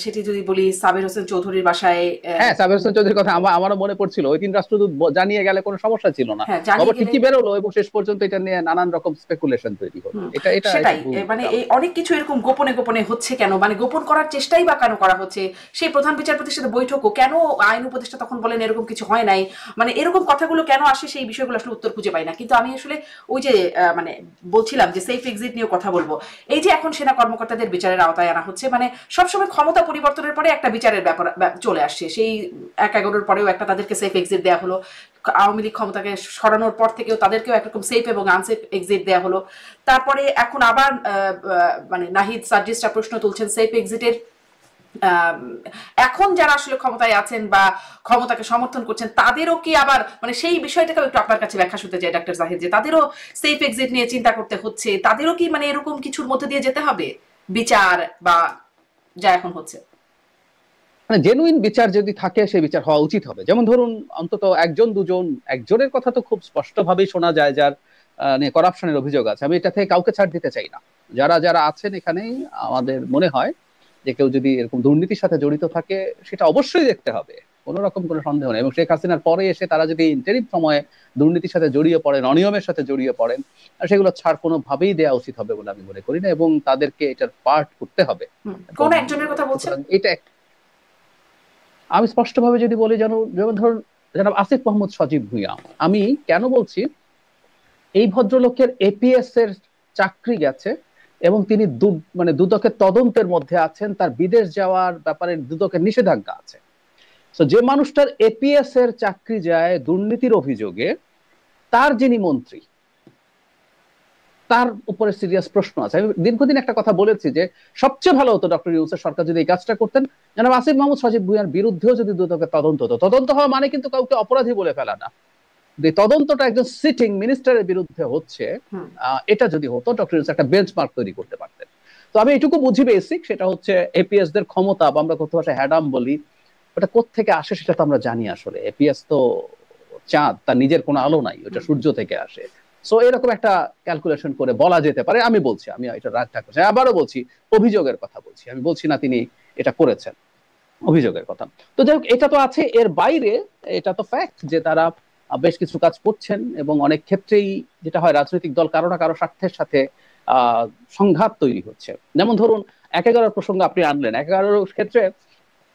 সেটি যদি বলি, সাবির হোসেন চৌধুরীর বাসায়, হ্যাঁ, সাবির হোসেন চৌধুরীর কথা আমারও মনে পড়ছিল। ওই দিন রাষ্ট্রদূত জানিয়ে গেলে কোনো সমস্যা ছিল না, হ্যাঁ জানিয়ে খবর গেলে ঠিকই বেরোলো এবং শেষ পর্যন্ত এটা নিয়ে নানান রকম স্পেকুলেশন তৈরি হলো। এটা এটা সেটাই, মানে এই অনেক কিছু এরকম গোপনে গোপনে হচ্ছে কেন, মানে গোপন করার চেষ্টাই বা কেন করা হচ্ছে? সেই প্রধান বিচারপতির সাথে বৈঠকও কেন আইন উপদেষ্টা তখন বলেন এরকম কিছু হয় নাই, মানে এরকম কথাগুলো কেন আসে, সেই বিষয়গুলো আসলে উত্তর খুঁজে পাই না। কিন্তু আমি আসলে ওই যে মানে বলছিলাম যে সেফ এক্সিট নিয়ে কথা বলবো। এই যে এখন সেনা কর্মকর্তাদের বিচারের আওতায় আনা হচ্ছে, মানে সবসময় ক্ষমতা পরিবর্তনের পরে একটা বিচারের ব্যাপার চলে আসছে। সেই 1/11 পরেও একটা তাদেরকে সেফ এক্সিট দেওয়া হলো, আওয়ামী লীগ ক্ষমতাকে সরানোর পর থেকেও তাদেরকেও একরকম সেফ এবং আনসেফ এক্সিট দেওয়া হলো। তারপরে এখন আবার মানে নাহিদ সার্জিসরা প্রশ্ন তুলছেন সেফ এক্সিটের। এখন যারা আসলে ক্ষমতায় আছেন বা ক্ষমতাকে সমর্থন করছেন, তাদেরও কি আবার, মানে সেই বিষয়টাকেও একটু আপনার কাছে ব্যাখ্যা শুনতে চাই ডাক্তার জাহিদ, যে তাদেরও সেফ এক্সিট নিয়ে চিন্তা করতে হচ্ছে, তাদেরও কি মানে এরকম কিছুর মধ্যে দিয়ে যেতে হবে বিচার, বা যা এখন হচ্ছে? মানে জেনুইন বিচার যদি থাকে, সেই বিচার হওয়া উচিত হবে। যেমন ধরুন, অন্তত একজন দুজন, একজনের কথা তো খুব স্পষ্টভাবেই শোনা যায় যার নিয়ে করাপশনের অভিযোগ আছে। আমি এটা থেকে কাউকে ছাড় দিতে চাই না। যারা যারা আছেন এখানেই, আমাদের মনে হয় যে কেউ যদি এরকম দুর্নীতির সাথে জড়িত থাকে, সেটা অবশ্যই দেখতে হবে, কোনো রকম কোনো সন্দেহ নেই। এবং শেখ হাসিনার পরে এসে তারা যদি ইন্টারিম সময়ে দুর্নীতির সাথে জড়িয়ে পড়েন, অনিয়মের সাথে জড়িয়ে পড়েন, সেগুলো ছাড় কোনোভাবেই দেওয়া উচিত হবে বলে আমি মনে করি না, এবং তাদেরকে এটার পার্ট করতে হবে। কোন একজনের কথা বলছেন? এটা আমি স্পষ্টভাবে যদি বলি, যেমন ধরুন জনাব আসিফ মোহাম্মদ সজীব ভুঁইয়া। আমি কেন বলছি, এই ভদ্রলোকের এপিএস এর চাকরি গেছে এবং তিনি মানে দুদকের তদন্তের মধ্যে আছেন, তার বিদেশ যাওয়ার ব্যাপারে দুদকের নিষেধাজ্ঞা আছে। তো যে মানুষটার এপিএস এর চাকরি যায় দুর্নীতির অভিযোগে, তার যিনি মন্ত্রী, তার উপরে সিরিয়াস প্রশ্ন আছে। আমি দীর্ঘদিন একটা কথা বলেছি যে সবচেয়ে ভালো হতো ডক্টর ইউনূসের সরকার যদি এই কাজটা করতেন। জনাব আসিফ মাহমুদ সজীব ভুঁইয়ার বিরুদ্ধেও যদি দুদকের তদন্ত হতো, তদন্ত হওয়া মানে কিন্তু কাউকে অপরাধী বলে ফেলা না, তদন্তটা একজন সিটিং মিনিস্টারের বিরুদ্ধে হচ্ছে, এটা যদি হতো, ডক্টর ইউনূস একটা বেঞ্চমার্ক তৈরি করতে পারতেন। তো আমি এটুকু বুঝি বেসিক, সেটা হচ্ছে এপিএস দের ক্ষমতা, বা আমরা কত ভাষায় হ্যাডাম বলি, ওটা কোত্থেকে আসে সেটা তো আমরা জানি। আসলে এপিএস তো চাঁদ, তার নিজের কোনো আলো নাই, ওটা সূর্য থেকে আসে। সো এরকম একটা ক্যালকুলেশন করে বলা যেতে পারে। আমি বলছি, আমি এটা রাগটা করছি, আবারও বলছি, অভিযোগের কথা বলছি, আমি বলছি না তিনি এটা করেছেন, অভিযোগের কথা। তো যাই হোক, এটা তো আছে। এর বাইরে এটা তো ফ্যাক্ট যে তারা বেশ কিছু কাজ করছেন, এবং অনেক ক্ষেত্রেই যেটা হয়, রাজনৈতিক দল কারো না কারো স্বার্থের সাথে সংঘাত তৈরি হচ্ছে। যেমন ধরুন 1/11 প্রসঙ্গ আপনি আনলেন। 1/11 ক্ষেত্রে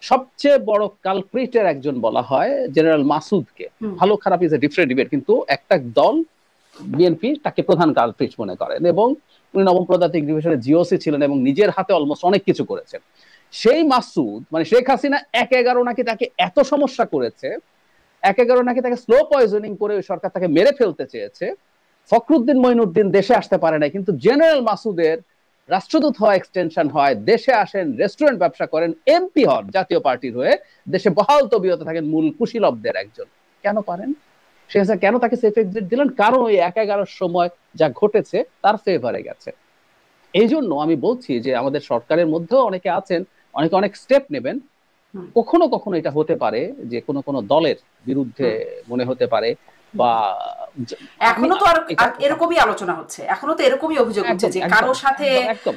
সবচেয়ে বড় কালপ্রিটের একজন বলা হয় জেনারেল মাসুদকে। ভালো খারাপ ইজ এ ডিফারেন্ট ডিবেট, কিন্তু একটা দল, বিএনপি, তাকে প্রধান কালপ্রিট মনে করেন, এবং উনি নবম পদাতিক ডিভিশনের জিওসি ছিলেন এবং নিজের হাতে অলমোস্ট অনেক কিছু করেছেন। সেই মাসুদ, মানে শেখ হাসিনা 1/11 নাকি তাকে এত সমস্যা করেছে, 1/11 নাকি তাকে স্লো পয়জনিং করে ওই সরকার তাকে মেরে ফেলতে চেয়েছে। ফখরুদ্দিন মঈনুদ্দিন দেশে আসতে পারে না, কিন্তু জেনারেল মাসুদের রাষ্ট্রদূত হওয়া এক্সটেনশন হয়, দেশে আসেন, রেস্টুরেন্ট ব্যবসা করেন, এমপি হন জাতীয় পার্টির হয়ে, দেশে বহাল তবিয়তে থাকেন, মূল কুশীলবদের একজন। কেন পারেন? শেখ হাসিনা কেন তাকে সেফ এক্সিট দিলেন? কারণ ওই 1/11 সময় যা ঘটেছে তার ফেভারে গেছে। এই জন্য আমি বলছি যে আমাদের সরকারের মধ্যেও অনেকে আছেন, অনেকে অনেক স্টেপ নেবেন। কখনো কখনো এটা হতে পারে যে কোনো কোনো দলের বিরুদ্ধে মনে হতে পারে বা এখনো তো আর এরকমই আলোচনা হচ্ছে, এখনো তো এরকমই অভিযোগ হচ্ছে যে কারোর সাথে একদম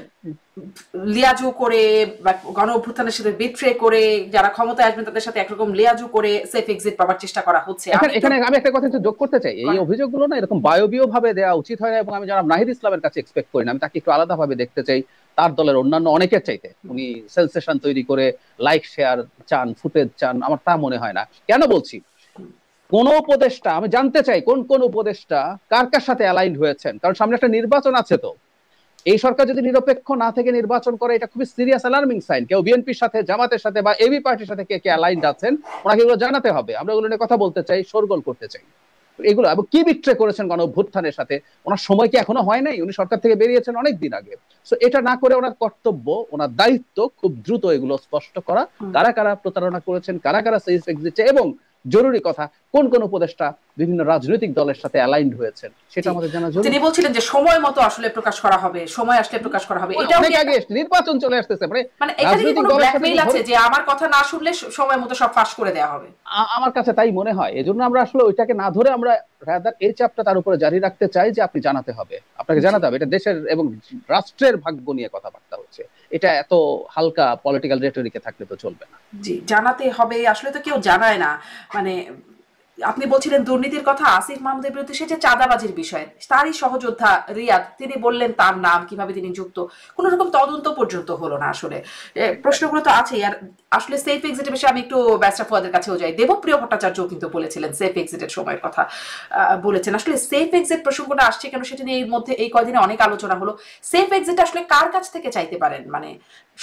লিয়াজু করে বা গণ অভ্যুত্থানের সাথে বিট্রে করে যারা ক্ষমতায় আসবেন তাদের সাথে একরকম লিয়াজু করে সেফ এক্সিট পাওয়ার চেষ্টা করা হচ্ছে। এখানে আমি একটা কথা যোগ করতে চাই, এই অভিযোগগুলো না এরকম বায়বীয় ভাবে দেওয়া উচিত হয় না, এবং আমি যারা নাহিদ ইসলামের কাছে এক্সপেক্ট করি না, আমি তাকে একটু আলাদা ভাবে দেখতে চাই। তার দলের অন্যান্য অনেকের চাইতে উনি সেন্সেশন তৈরি করে লাইক শেয়ার চান, ফুটেজ চান, আমার তা মনে হয় না। কেন বলছি, কোন উপদেষ্টা, আমি জানতে চাই কোন কোন উপদেষ্টা কার কার সাথে অ্যালাইন হয়েছেন, কারণ সামনে একটা নির্বাচন আছে। তো এই সরকার যদি নিরপেক্ষ না থেকে নির্বাচন করে, এটা খুবই সিরিয়াস অ্যালার্মিং সাইন। কেউ বিএনপির সাথে, জামাতের সাথে বা এবি পার্টির সাথে কে কে অ্যালাইন্ড আছেন, ওনাকে এগুলো জানাতে হবে। আমরা এগুলো নিয়ে কথা বলতে চাই, শোরগোল করতে চাই এগুলো। এবং কি বিট্রে করেছেন গণ অভ্যুত্থানের সাথে, ওনার সময় কি এখনো হয় নাই? উনি সরকার থেকে বেরিয়েছেন অনেক দিন আগে। সো এটা না করে ওনার কর্তব্য, ওনার দায়িত্ব খুব দ্রুত এগুলো স্পষ্ট করা, কারা কারা প্রতারণা করেছেন, কারা কারা সেফ এক্সিটে, এবং জরুরি কথা কোন কোন উপদেষ্টা বিভিন্ন রাজনৈতিক দলের সাথে অ্যালাইন্ড হয়েছেন সেটা আমাদের জানা জরুরি। তিনি বলছিলেন যে সময় মতো আসলে প্রকাশ করা হবে, সময় আসলে প্রকাশ করা হবে। এটাও অনেক আগে নির্বাচন চলে আসতেছে, মানে এখানে কি কোনো ব্ল্যাকমেইল আছে যে আমার কথা না শুনলে সময় মতো সব ফাঁস করে দেওয়া হবে? আমার কাছে তাই মনে হয়। এজন্য আমরা আসলে ওইটাকে না ধরে আমরা রাদার এই চাপটা তার উপরে জারি রাখতে চাই যে আপনি জানাতে হবে, আপনাকে জানাতে হবে। এটা দেশের এবং রাষ্ট্রের ভাগ্য নিয়ে কথাবার্তা হচ্ছে, এটা এত হালকা পলিটিক্যাল রেটরিকে থাকলে তো চলবে না। জি, জানাতে হবে। আসলে তো কেউ জানায় না। মানে আপনি বলছিলেন দুর্নীতির কথা, আসিফ মাহমুদের বিরুদ্ধে সে যে চাঁদাবাজির বিষয়, তারই সহযোদ্ধা রিয়াদ, তিনি বললেন তার নাম, কিভাবে তিনি যুক্ত, কোন রকম তদন্ত পর্যন্ত হলো না। আসলে প্রশ্নগুলো তো আছেই। আর আসলে সেফ এক্সিটের বিষয়ে আমি একটু ব্যারিস্টার ফুয়াদের কাছেও যাই। দেবপ্রিয় ভট্টাচার্য কিন্তু বলেছিলেন সেফ এক্সিটের সময়ের কথা বলেছেন। আসলে সেফ এক্সিট প্রসঙ্গটা আসছে কেন সেটা নিয়ে এর মধ্যে এই কয়দিনে অনেক আলোচনা হলো। সেফ এক্সিট আসলে কার কাছ থেকে চাইতে পারেন? মানে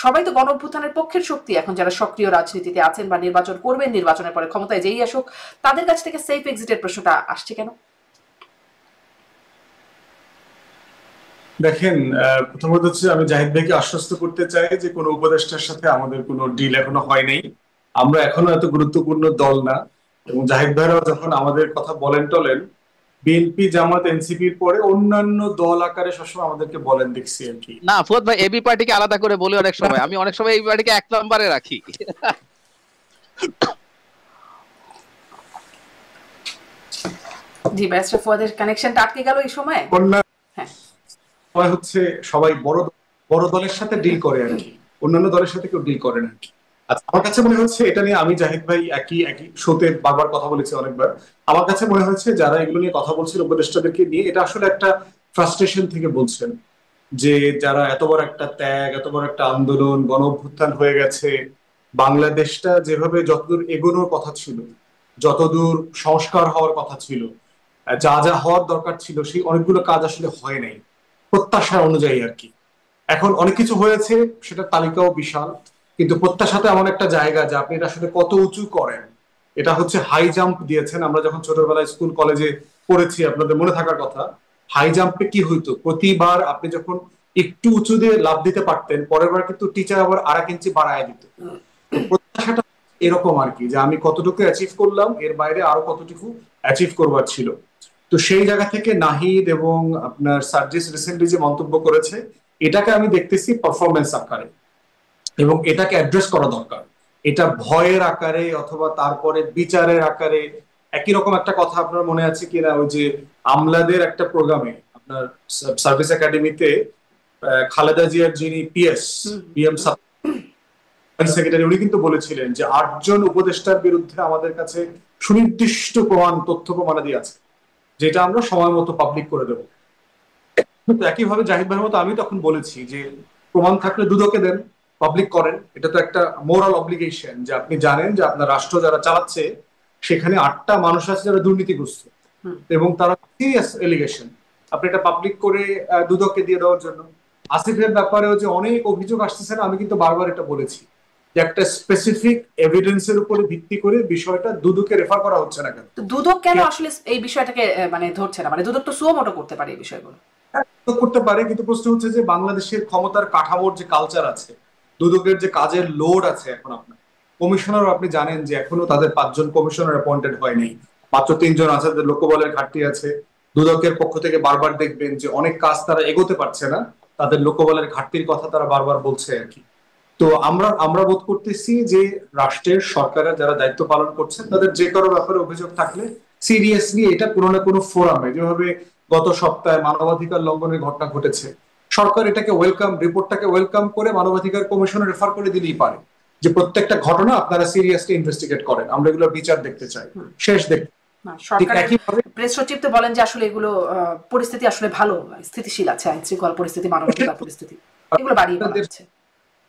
সবাই তো গণ অভ্যুত্থানের পক্ষের শক্তি, এখন যারা সক্রিয় রাজনীতিতে আছেন বা নির্বাচন করবেন, নির্বাচনের পরে ক্ষমতায় যেই আসুক, তাদের কাছ থেকে সেফ এক্সিটের প্রশ্নটা আসছে কেন? দেখেন, প্রথমত হচ্ছে আমি জাহিদ ভাইকে আশ্বস্ত করতে চাই যে কোনো উপদেষ্টার সাথে আমাদের কোনো ডিল এখনো হয় নাই। আমরা এখনো এত গুরুত্বপূর্ণ দল না, এবং জাহিদ ভাইরাও যখন আমাদের কথা বলেন টলেন, বিএনপি, জামাত, এনসিপির পরে অন্যান্য দল আকারে সবসময় আমাদেরকে বলেন দেখছি আর কি। না ফুয়াদ ভাই, এবি পার্টিকে আলাদা করে বলি অনেক সময়, আমি অনেক সময় এবি পার্টিকে এক নম্বরে রাখি। জি, ব্যারিস্টার ফুয়াদের কানেকশনটা আটকে গেল এই সময়। হ্যাঁ, হচ্ছে সবাই বড় বড় দলের সাথে ডিল করে আর কি, অন্যান্য দলের সাথে কেউ ডিল করে না আর কি। আচ্ছা, আমার কাছে মনে হচ্ছে এটা নিয়ে আমি জাহিদ ভাই একই একই শোতে বারবার কথা বলেছি অনেকবার। আমার কাছে মনে হচ্ছে যারা এগুলো নিয়ে কথা বলছিল উপদেষ্টাদেরকে নিয়ে, এটা আসলে একটা ফ্রাস্ট্রেশন থেকে বলছেন যে যারা এত বড় একটা ত্যাগ, এত বড় একটা আন্দোলন, গণ অভ্যুত্থান হয়ে গেছে, বাংলাদেশটা যেভাবে যতদূর এগোনোর কথা ছিল, যতদূর সংস্কার হওয়ার কথা ছিল, যা যা হওয়ার দরকার ছিল, সেই অনেকগুলো কাজ আসলে হয় নাই প্রত্যাশা অনুযায়ী আর কি। এখন অনেক কিছু হয়েছে, সেটা তালিকাও বিশাল, কিন্তু প্রত্যাশাতে এমন একটা জায়গা যে আপনি এটা আসলে কত উঁচু করেন। এটা হচ্ছে হাই জাম্প দিয়েছেন। আমরা যখন ছোটবেলায় স্কুল কলেজে পড়েছি, আপনাদের মনে থাকার কথা, হাই জাম্পে কি হইতো, প্রতিবার আপনি যখন একটু উঁচু দিয়ে লাফ দিতে পারতেন, পরের বার কিন্তু টিচার আবার 1.5 ইঞ্চি বাড়ায় দিত। প্রত্যাশাটা এরকম আর কি, যে আমি কতটুকু অ্যাচিভ করলাম, এর বাইরে আরো কতটুকু অ্যাচিভ করবার ছিল। তো সেই জায়গা থেকে নাহিদ এবং আপনার সার্জিস রিসেন্টলি যে মন্তব্য করেছে, এটাকে আমি দেখতেছি পারফরমেন্স আকারে, এবং এটাকে অ্যাড্রেস করা দরকার। এটা ভয়ের আকারে অথবা তারপরে বিচারের আকারে। একই রকম একটা কথা আপনার মনে আছে কিনা, ওই যে আমলাদের একটা প্রোগ্রামে আপনার সার্ভিস একাডেমিতে খালেদা জিয়ার যিনি পিএম সেক্রেটারি, উনি কিন্তু বলেছিলেন যে 8 জন উপদেষ্টার বিরুদ্ধে আমাদের কাছে সুনির্দিষ্ট তথ্য প্রমাণাদি আছে, যেটা আমরা সময় মতো পাবলিক করে দেবো। কিন্তু একইভাবে জাহিদ ভাইয়ের মতো আমি তখন বলেছি যে প্রমাণ থাকলে দুদকে দেন, পাবলিক করেন। এটা তো একটা মোরাল অব্লিগেশন যে আপনি জানেন যে আপনার রাষ্ট্র যারা চালাচ্ছে সেখানে 8টা মানুষ আছে যারা দুর্নীতিগ্রস্ত এবং তারা সিরিয়াস এলিগেশন, আপনি এটা পাবলিক করে দুদককে দিয়ে দেওয়ার জন্য। আসিফের ব্যাপারেও যে অনেক অভিযোগ আসতেছে না, আমি কিন্তু বারবার এটা বলেছি যে একটা স্পেসিফিক এভিডেন্সের উপরে ভিত্তি করে বিষয়টা দুদকে রেফার করা হচ্ছে না কেন। দুদক কেন আসলে এই বিষয়টাকে মানে ধরছে না? মানে দুদক তো সুমোটো করতে পারে এই বিষয়গুলো, করতে পারে, কিন্তু প্রশ্ন হচ্ছে যে বাংলাদেশের ক্ষমতার কাঠামোর যে কালচার আছে, দুদকের যে কাজের লোড আছে, এখন আপনার কমিশনার, আপনি জানেন যে এখনো তাদের 5 জন কমিশনার অ্যাপয়েন্টেড হয়নি, মাত্র 3 জন আছে, তাদের লোকবলের ঘাটতি আছে। দুদকের পক্ষ থেকে বারবার দেখবেন যে অনেক কাজ তারা এগোতে পারছে না, তাদের লোকবলের ঘাটতির কথা তারা বারবার বলছে আর কি। তো আমরা বোধ করতেছি যে রাষ্ট্রের সরকারের যারা দায়িত্ব পালন করছেন তাদের যে কারো ব্যাপারে অভিযোগ থাকলে সিরিয়াসলি এটা কোনো না কোনো ফোরামে, যেভাবে গত সপ্তাহে মানবাধিকার লঙ্ঘনের ঘটনা ঘটেছে, সরকার এটাকে রিপোর্টটাকে ওয়েলকাম করে মানবাধিকার কমিশনে রেফার করে দিলেই পারে যে প্রত্যেকটা ঘটনা আপনারা সিরিয়াসলি ইনভেস্টিগেট করেন, আমরা এগুলো বিচার দেখতে চাই, শেষ দেখতে। ঠিক একইভাবে প্রেস সচিব তো বলেন যে আসলে এগুলো পরিস্থিতি আসলে ভালো, স্থিতিশীল আছে, আইন শৃঙ্খলা পরিস্থিতি, মানবাধিকার পরিস্থিতি, এগুলো বাড়িয়ে বলা হচ্ছে।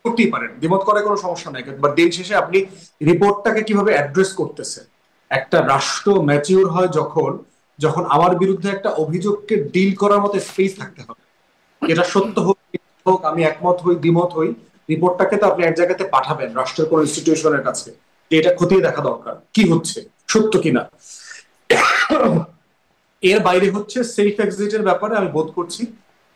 করতেই পারেন, দ্বিমত করে কোনো সমস্যা নাই, বাট দিন শেষে আপনি রিপোর্টটাকে কিভাবে অ্যাড্রেস করতেছেন। একটা রাষ্ট্র ম্যাচিউর হয় যখন আমার বিরুদ্ধে একটা অভিযোগকে ডিল করার মতো স্পেস থাকতে হবে। এটা সত্য হোক, আমি একমত হই, দ্বিমত হই, রিপোর্টটাকে তো আপনি এক জায়গাতে পাঠাবেন রাষ্ট্রের কোন ইনস্টিটিউশনের কাছে, যে এটা খতিয়ে দেখা দরকার কি হচ্ছে, সত্য কিনা। এর বাইরে হচ্ছে সেফ এক্সিটের ব্যাপারে আমি বোধ করছি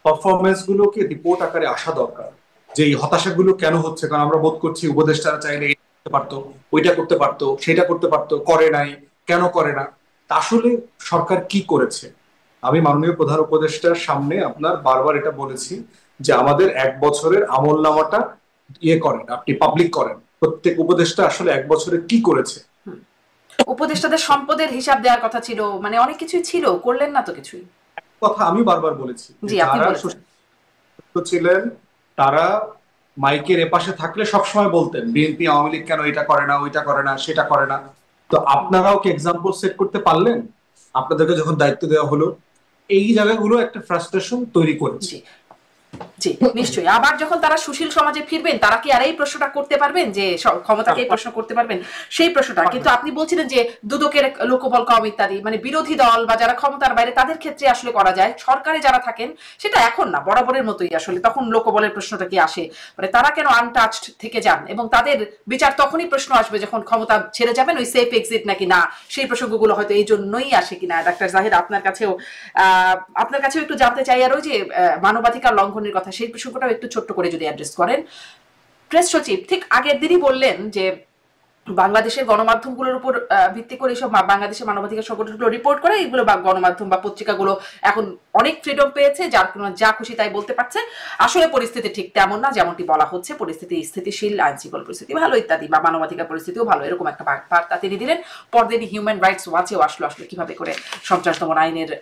পারফরমেন্স গুলোকে রিপোর্ট আকারে আসা দরকার, যে এই হতাশাগুলো কেন হচ্ছে। কারণ আমরা বোধ করছি উপদেষ্টারা চাইলে এটা করতে পারতো, ওইটা করতে পারতো, সেটা করতে পারতো, করে নাই, কেন করে না। আসলে সরকার কি করেছে? আমি মাননীয় প্রধান উপদেষ্টার সামনে আপনার বারবার এটা বলেছি যে আমাদের 1 বছরের আমলনামাটা করেন, আপনি পাবলিক করেন, প্রত্যেক উপদেষ্টা আসলে 1 বছরে কি করেছে। উপদেষ্টাদের সম্পদের হিসাব দেওয়ার কথা ছিল, মানে অনেক কিছুই ছিল, করলেন না তো কিছুই। কথা আমি বারবার বলেছি, যারা ছিলেন তারা মাইকের এপাশে থাকলে সবসময় বলতেন বিএনপি আওয়ামী লীগ কেন এটা করে না, ওইটা করে না, সেটা করে না। তো আপনারাও কি এক্সাম্পল সেট করতে পারলেন? আপনাদেরকে যখন দায়িত্ব দেওয়া হলো, এই জায়গাগুলো একটা ফ্রাস্ট্রেশন তৈরি করেছে। জি নিশ্চয়ই। আবার যখন তারা সুশীল সমাজে ফিরবেন, তারা কি আর এই প্রশ্নটা করতে পারবেন যে ক্ষমতাকে এই প্রশ্ন করতে পারবেন? সেই প্রশ্নটা কিন্তু আপনি বলছিলেন যে দুদকের লোকবল কম ইত্যাদি, মানে বিরোধী দল বা যারা ক্ষমতার বাইরে তাদের ক্ষেত্রে আসলে করা যায়, সরকারে যারা থাকেন সেটা এখন না, বরাবরের মতোই আসলে তখন লোকবলের প্রশ্নটা কি আসে, মানে তারা কেন আনটাচড থেকে যান, এবং তাদের বিচার তখনই প্রশ্ন আসবে যখন ক্ষমতা ছেড়ে যাবেন, ওই সেফ এক্সিট নাকি না, সেই প্রসঙ্গগুলো হয়তো এই জন্যই আসে কিনা। ডাক্তার জাহিদ, আপনার কাছেও একটু জানতে চাই, আর ওই যে মানবাধিকার লঙ্ঘন কথা, সেই প্রসঙ্গটাও একটু ছোট্ট করে যদি অ্যাড্রেস করেন। প্রেস সচিব ঠিক আগের দিনই বললেন যে বাংলাদেশের গণমাধ্যমগুলোর উপর ভিত্তি করে এইসব বাংলাদেশের মানবাধিকার সংগঠনগুলো রিপোর্ট করে, এগুলো গণমাধ্যম বা পত্রিকাগুলো এখন অনেক ফ্রিডম পেয়েছে, যার কোনো যা খুশি তাই বলতে পারছে। আসলে পরিস্থিতি ঠিক তেমন না যেমনটি বলা হচ্ছে, পরিস্থিতি স্থিতিশীল, আইন শৃঙ্খলা পরিস্থিতি ভালো ইত্যাদি, বা মানবাধিকার পরিস্থিতিও ভালো, এরকম একটা বার্তা তিনি দিলেন। পরদিনই হিউম্যান রাইটস ওয়াচেও আসলে কিভাবে করে সন্ত্রাস দমন আইনের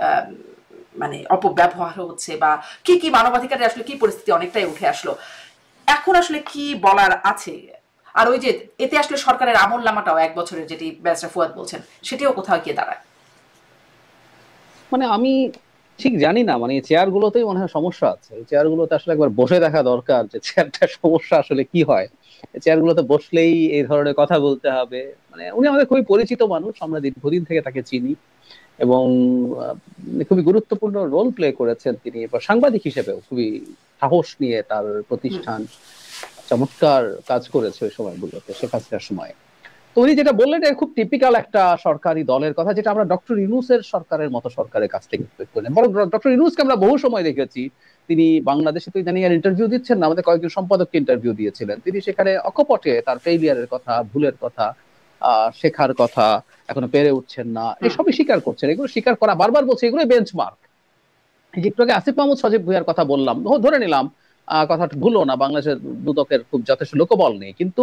মানে অপব্যবহার হচ্ছে, বা কি কি মানবাধিকারের আসলে কি পরিস্থিতি, অনেকটাই উঠে আসলো। এখন আসলে কি বলার আছে? আর ওই যে এতে আসলে সরকারের আমলনামাটাও 1 বছরের, যেটি ব্যারিস্টার ফুয়াদ বলছেন, সেটিও কোথাও গিয়ে দাঁড়ায়। মানে আমি ঠিক জানি না, মানে চেয়ারগুলোতেই মনে হয় সমস্যা আছে। চেয়ারগুলোতে আসলে একবার বসে দেখা দরকার যে চেয়ারটার সমস্যা আসলে কি হয়। চেয়ারগুলোতে বসলেই এই ধরনের কথা বলতে হবে। মানে উনি আমাদের খুবই পরিচিত মানুষ, আমরা দীর্ঘদিন থেকে তাকে চিনি, এবং খুবই গুরুত্বপূর্ণ রোল প্লে করেছেন তিনি। এবার সাংবাদিক হিসেবেও খুবই সাহস নিয়ে তার প্রতিষ্ঠান চমৎকার কাজ করেছে ওই সময়গুলোতে, শেখ হাসিনার সময়। তো উনি যেটা বললেন এটা খুব টিপিক্যাল একটা সরকারি দলের কথা, যেটা আমরা ডক্টর ইউনূসের সরকারের মতো সরকারের কাছ থেকে এক্সপেক্ট করলেন। বরং ডক্টর ইউনূসকে আমরা বহু সময় দেখেছি, তিনি বাংলাদেশে তো ইদানিং আর ইন্টারভিউ দিচ্ছেন না, আমাদের কয়েকজন সম্পাদককে ইন্টারভিউ দিয়েছিলেন, তিনি সেখানে অকপটে তার ফেইলিয়ারের কথা, ভুলের কথা, শেখার কথা, এখনো পেরে উঠছেন না, এসবই স্বীকার করছেন। এগুলো স্বীকার করা, বারবার বলছে, এগুলো বেঞ্চমার্ক। একটু আগে আসিফ মাহমুদ সজীব ভুঁইয়ার কথা বললাম, ধরে নিলাম কথাটা ভুলো না, বাংলাদেশের দুদকের খুব যথেষ্ট লোকবল নেই, কিন্তু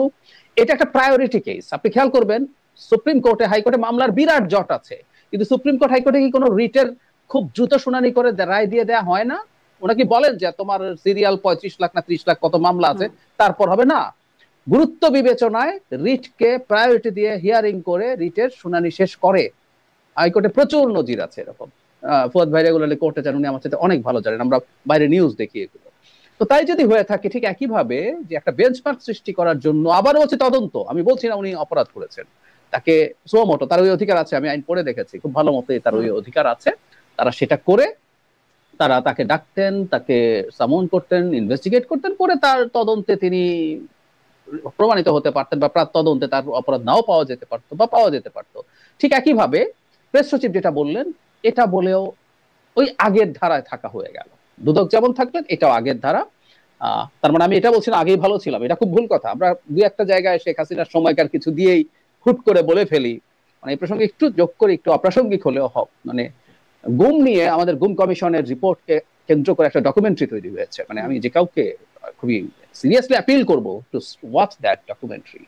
এটা একটা প্রায়োরিটি কেস। আপনি খেয়াল করবেন সুপ্রিম কোর্টে, হাইকোর্টে মামলার বিরাট জট আছে, কিন্তু সুপ্রিম কোর্ট হাইকোর্টে কি কোনো রিটের খুব দ্রুত শুনানি করে রায় দিয়ে দেওয়া হয় না? ওরা কি বলেন যে তোমার সিরিয়াল 35 লাখ না 30 লাখ কত মামলা আছে, তারপর হবে না? গুরুত্ব বিবেচনায় রিটকে প্রায়োরিটি দিয়ে হিয়ারিং করে রিটের শুনানি শেষ করে। হাইকোর্টে প্রচুর নজির আছে এরকম। ফুয়াদ ভাই রেগুলারলি কোর্টে যান, উনি আমার সাথে অনেক ভালো জানেন, আমরা বাইরে নিউজ দেখি এগুলো। তো তাই যদি হয়ে থাকে, ঠিক একইভাবে যে একটা বেঞ্চমার্ক সৃষ্টি করার জন্য আবার হচ্ছে তদন্ত, আমি বলছি না উনি অপরাধ করেছেন, তাকে সোমোটো তার ওই অধিকার আছে, আমি আইন পড়ে দেখেছি খুব ভালো মতো, তার ওই অধিকার আছে, তারা সেটা করে তারা তাকে ডাকতেন, তাকে সামন করতেন, ইনভেস্টিগেট করতেন, করে তার তদন্তে তিনি প্রমাণিত হতে পারতেন, বা প্রাক তদন্তে তার অপরাধ নাও পাওয়া যেতে পারতো বা পাওয়া যেতে পারতো। ঠিক একইভাবে প্রেস সচিব যেটা বললেন, এটা বলেও ওই আগের ধারায় থাকা হয়ে গেল। দুদক যেমন থাকলেন, এটাও আগের ধারা। তার মানে আমি এটা বলছি না আগেই ভালো ছিলাম, এটা খুব ভুল কথা। আমরা দুই একটা জায়গায় শেখ হাসিনার সময়কার কিছু দিয়েই হুট করে বলে ফেলি, মানে এই প্রসঙ্গে একটু যোগ করে, একটু অপ্রাসঙ্গিক হলেও হোক, মানে গুম নিয়ে আমাদের গুম কমিশনের রিপোর্টকে কেন্দ্র করে একটা ডকুমেন্টারি তৈরি হয়েছে। মানে আমি যে কাউকে খুবই সিরিয়াসলি অ্যাপিল করবো টু ওয়াচ দ্যাট ডকুমেন্টারি।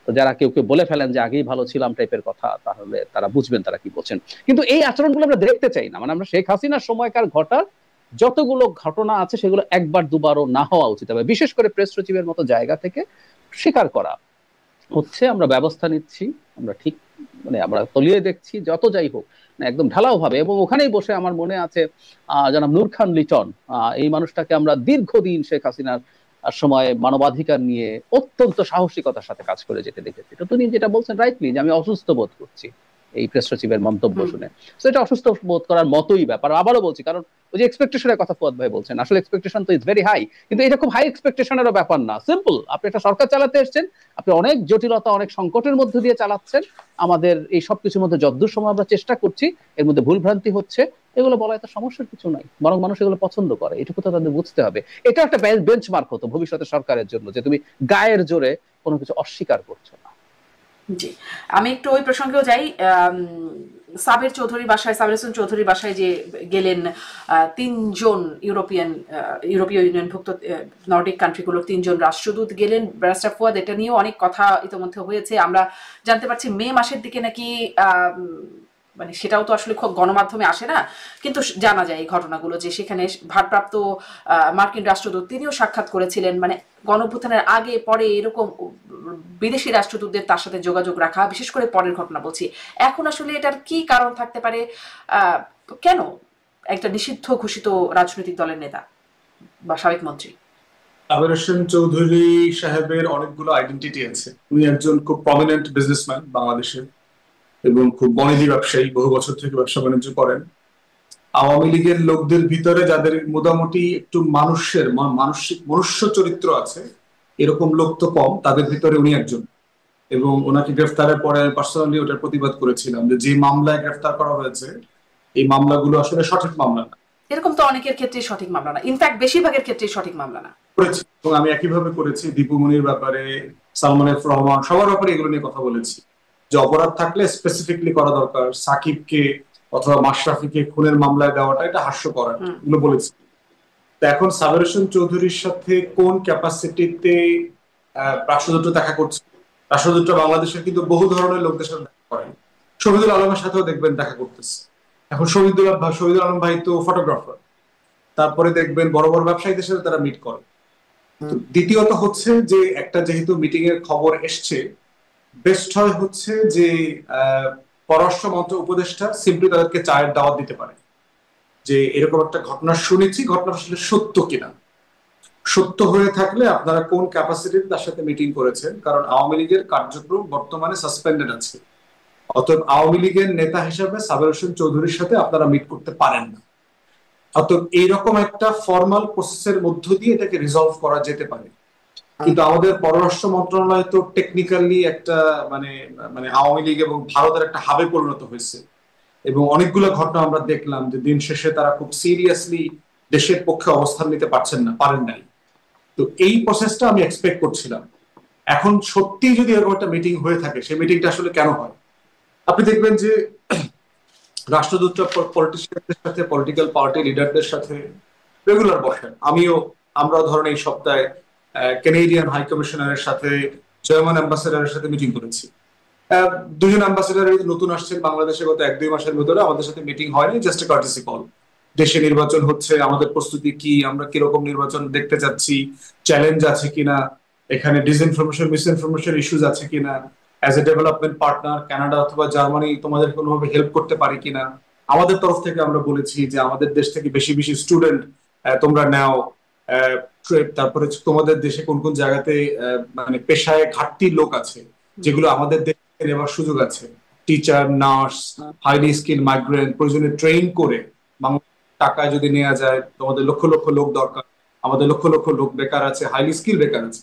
তো যারা কেউ কেউ বলে ফেলেন যে আগেই ভালো ছিলাম টাইপের কথা, তাহলে তারা বুঝবেন তারা কি বলছেন। কিন্তু এই আচরণগুলো আমরা দেখতে চাই না। মানে আমরা শেখ হাসিনার সময়কার ঘটা যতগুলো ঘটনা আছে সেগুলো একবার দুবারও না হওয়া উচিত হবে, বিশেষ করে প্রেস সচিবের মতো জায়গা থেকে স্বীকার করা হচ্ছে আমরা ব্যবস্থা নিচ্ছি, আমরা ঠিক মানে আমরা তলিয়ে দেখছি, যত যাই হোক না একদম ঢালাও ভাবে। এবং ওখানেই বসে আমার মনে আছে জনাব নূর খান লিটন, এই মানুষটাকে আমরা দীর্ঘদিন শেখ হাসিনার সময় মানবাধিকার নিয়ে অত্যন্ত সাহসিকতার সাথে কাজ করে যেতে দেখেছি। তো তিনি যেটা বলছেন রাইটলি, যে আমি অসুস্থ বোধ করছি এই প্রেস সচিবের মন্তব্য শুনে, তো এটা অসুস্থ বোধ করার মতোই ব্যাপার। আবারও বলছি, কারণ ওই যে এক্সপেকটেশনের কথা ফুয়াদ ভাই বলছেন, আসলে এক্সপেকটেশন তো ইজ ভেরি হাই, কিন্তু এটা খুব হাই এক্সপেকটেশনেরও ব্যাপার না। সিম্পল, আপনি একটা সরকার চালাতে এসেছেন, আপনি অনেক জটিলতা অনেক সংকটের মধ্যে দিয়ে চালাচ্ছেন। আমাদের এই সবকিছুর মধ্যে যতদূর সময় আমরা চেষ্টা করছি, এর মধ্যে ভুল ভ্রান্তি হচ্ছে, এগুলো বলা এত সমস্যার কিছু নাই, বরং মানুষ এগুলো পছন্দ করে, এটুকু তো তাদের বুঝতে হবে। এটা একটা বেঞ্চমার্ক হতো ভবিষ্যতে সরকারের জন্য, যে তুমি গায়ের জোরে কোনো কিছু অস্বীকার করছো না। জি, আমি একটু ওই প্রসঙ্গেও যাই। সাবির চৌধুরীর বাসায়, সাবির হোসেন চৌধুরীর বাসায় যে গেলেন তিনজন ইউরোপীয় ইউনিয়নভুক্ত নর্ডিক কান্ট্রিগুলোর তিনজন রাষ্ট্রদূত গেলেন, ব্যারিস্টার ফুয়াদ, এটা নিয়েও অনেক কথা ইতিমধ্যে হয়েছে। আমরা জানতে পারছি মে মাসের দিকে নাকি মানে সেটাও তো আসলে খুব গণমাধ্যমে আসে না, কিন্তু জানা যায় এই ঘটনাগুলো যে সেখানে ভারপ্রাপ্ত মার্কিন রাষ্ট্রদূত তিনিও সাক্ষাৎ করেছিলেন। মানে গণঅভ্যুত্থানের আগে পরে এরকম বিদেশি রাষ্ট্রদূতদের তার সাথে যোগাযোগ রাখা, বিশেষ করে পরের ঘটনা বলছি। এখন আসলে এটার কি কারণ থাকতে পারে? কেন একটা নিষিদ্ধ ঘোষিত রাজনৈতিক দলের নেতা বা সাবেক মন্ত্রী সাবের হোসেন চৌধুরী সাহেবের অনেকগুলো আইডেন্টিটি আছে। উনি একজন খুব প্রমিনেন্ট বিজনেসম্যান বাংলাদেশের এবং খুব বনেদি ব্যবসায়ী, বহু বছর থেকে ব্যবসা বাণিজ্য করেন। আওয়ামী লীগের লোকদের ভিতরে যাদের মোটামুটি একটু মনুষ্য চরিত্র আছে, এরকম লোক তো কম, তাদের ভিতরে উনি একজন। এবং ওনাকে গ্রেফতারের পরে পার্সোনালি ওটার প্রতিবাদ করেছিলাম যে মামলায় গ্রেফতার করা হয়েছে এই মামলাগুলো আসলে সঠিক মামলা না। এরকম তো অনেকের ক্ষেত্রে সঠিক মামলা না, ইনফ্যাক্ট বেশিরভাগের ক্ষেত্রে সঠিক মামলা না। করেছি এবং আমি একইভাবে করেছি দীপু মনির ব্যাপারে, সালমান এফ রহমান, সবার ব্যাপারে এগুলো নিয়ে কথা বলেছি যে অপরাধ থাকলে স্পেসিফিকলি করা দরকার। সাকিবকে অথবা মাশরাফিকে খুনের মামলায় দেওয়াটা এটা হাস্যকর, এগুলো বলেছি। তো এখন সাবের হোসেন চৌধুরীর সাথে কোন ক্যাপাসিটিতে রাষ্ট্রদূত দেখা করছে? রাষ্ট্রদূতরা বাংলাদেশের কিন্তু বহু ধরনের লোকদের সাথে দেখা করেন। শহীদুল আলমের সাথেও দেখবেন দেখা করতেছে। এখন শহীদুল আলম ভাই তো ফটোগ্রাফার, তারপরে দেখবেন বড় বড় ব্যবসায়ীদের সাথে তারা মিট করে। দ্বিতীয়ত হচ্ছে যে একটা যেহেতু মিটিং এর খবর এসছে, বেস্ট হয় হচ্ছে যে পররাষ্ট্র মন্ত্রক উপদেষ্টা সিম্পলি তাদেরকে চায়ের দাওয়াত দিতে পারে যে এরকম একটা ঘটনা শুনেছি, ঘটনা আসলে সত্য কিনা। সত্য হয়ে থাকলে আপনারা কোন ক্যাপাসিটিতে তার সাথে মিটিং করেছেন, কারণ আওয়ামী লীগের কার্যক্রম বর্তমানে সাসপেন্ডেড আছে। অতএব আওয়ামী লীগের নেতা হিসেবে সাবের হোসেন চৌধুরীর সাথে আপনারা মিট করতে পারেন না। অতএব এইরকম একটা ফর্মাল প্রসেসের মধ্য দিয়ে এটাকে রিজলভ করা যেতে পারে। কিন্তু আমাদের পররাষ্ট্র মন্ত্রণালয় তো টেকনিক্যালি একটা মানে মানে আওয়ামী লীগ এবং ভারতের একটা হাবে পরিণত হয়েছে এবং অনেকগুলো ঘটনা আমরা দেখলাম যে দিন শেষে তারা খুব সিরিয়াসলি দেশের পক্ষে অবস্থান নিতে পারেন নাই। তো এই প্রসেসটা আমি এক্সপেক্ট করছিলাম। এখন সত্যি যদি এরকম একটা মিটিং হয়ে থাকে, সেই মিটিংটা আসলে কেন হয়? আপনি দেখবেন যে রাষ্ট্রদূতরা পলিটিশিয়ানদের সাথে, পলিটিক্যাল পার্টি লিডারদের সাথে রেগুলার বসেন। আমরা ধরেন এই সপ্তাহে কানাডিয়ান হাই কমিশনারের সাথে, জার্মান অ্যাম্বাসেডারের সাথে মিটিং করেছি। দুজন অ্যাম্বাসেডার নতুন আসছেন বাংলাদেশে, গত 1-2 মাসের ভিতরে আমাদের সাথে মিটিং হয়নি, জাস্ট এ কার্টেসি কল। দেশে নির্বাচন হচ্ছে, আমাদের প্রস্তুতি কি, আমরা কিরকম নির্বাচন দেখতে চাচ্ছি, চ্যালেঞ্জ আছে কিনা, এখানে ডিসইনফরমেশন মিসইনফরমেশন ইস্যুজ আছে কিনা, as a development partner Canada অথবা জার্মানি তোমাদের কোনোভাবে হেল্প করতে পারে কিনা। আমাদের তরফ থেকে আমরা বলেছি যে আমাদের দেশ থেকে বেশি বেশি স্টুডেন্ট তোমরা নাও, তারপরে তোমাদের দেশে কোন কোন জায়গাতে মানে পেশায় ঘাটতির লোক আছে যেগুলো আমাদের দেশে নেওয়ার সুযোগ আছে। Teacher, nurse, highly skill migrant প্রয়োজনে ট্রেন করে টাকায় যদি নেওয়া যায়। তোমাদের লক্ষ লক্ষ লোক দরকার, আমাদের লক্ষ লক্ষ লোক বেকার আছে, হাইলি স্কিল বেকার আছে।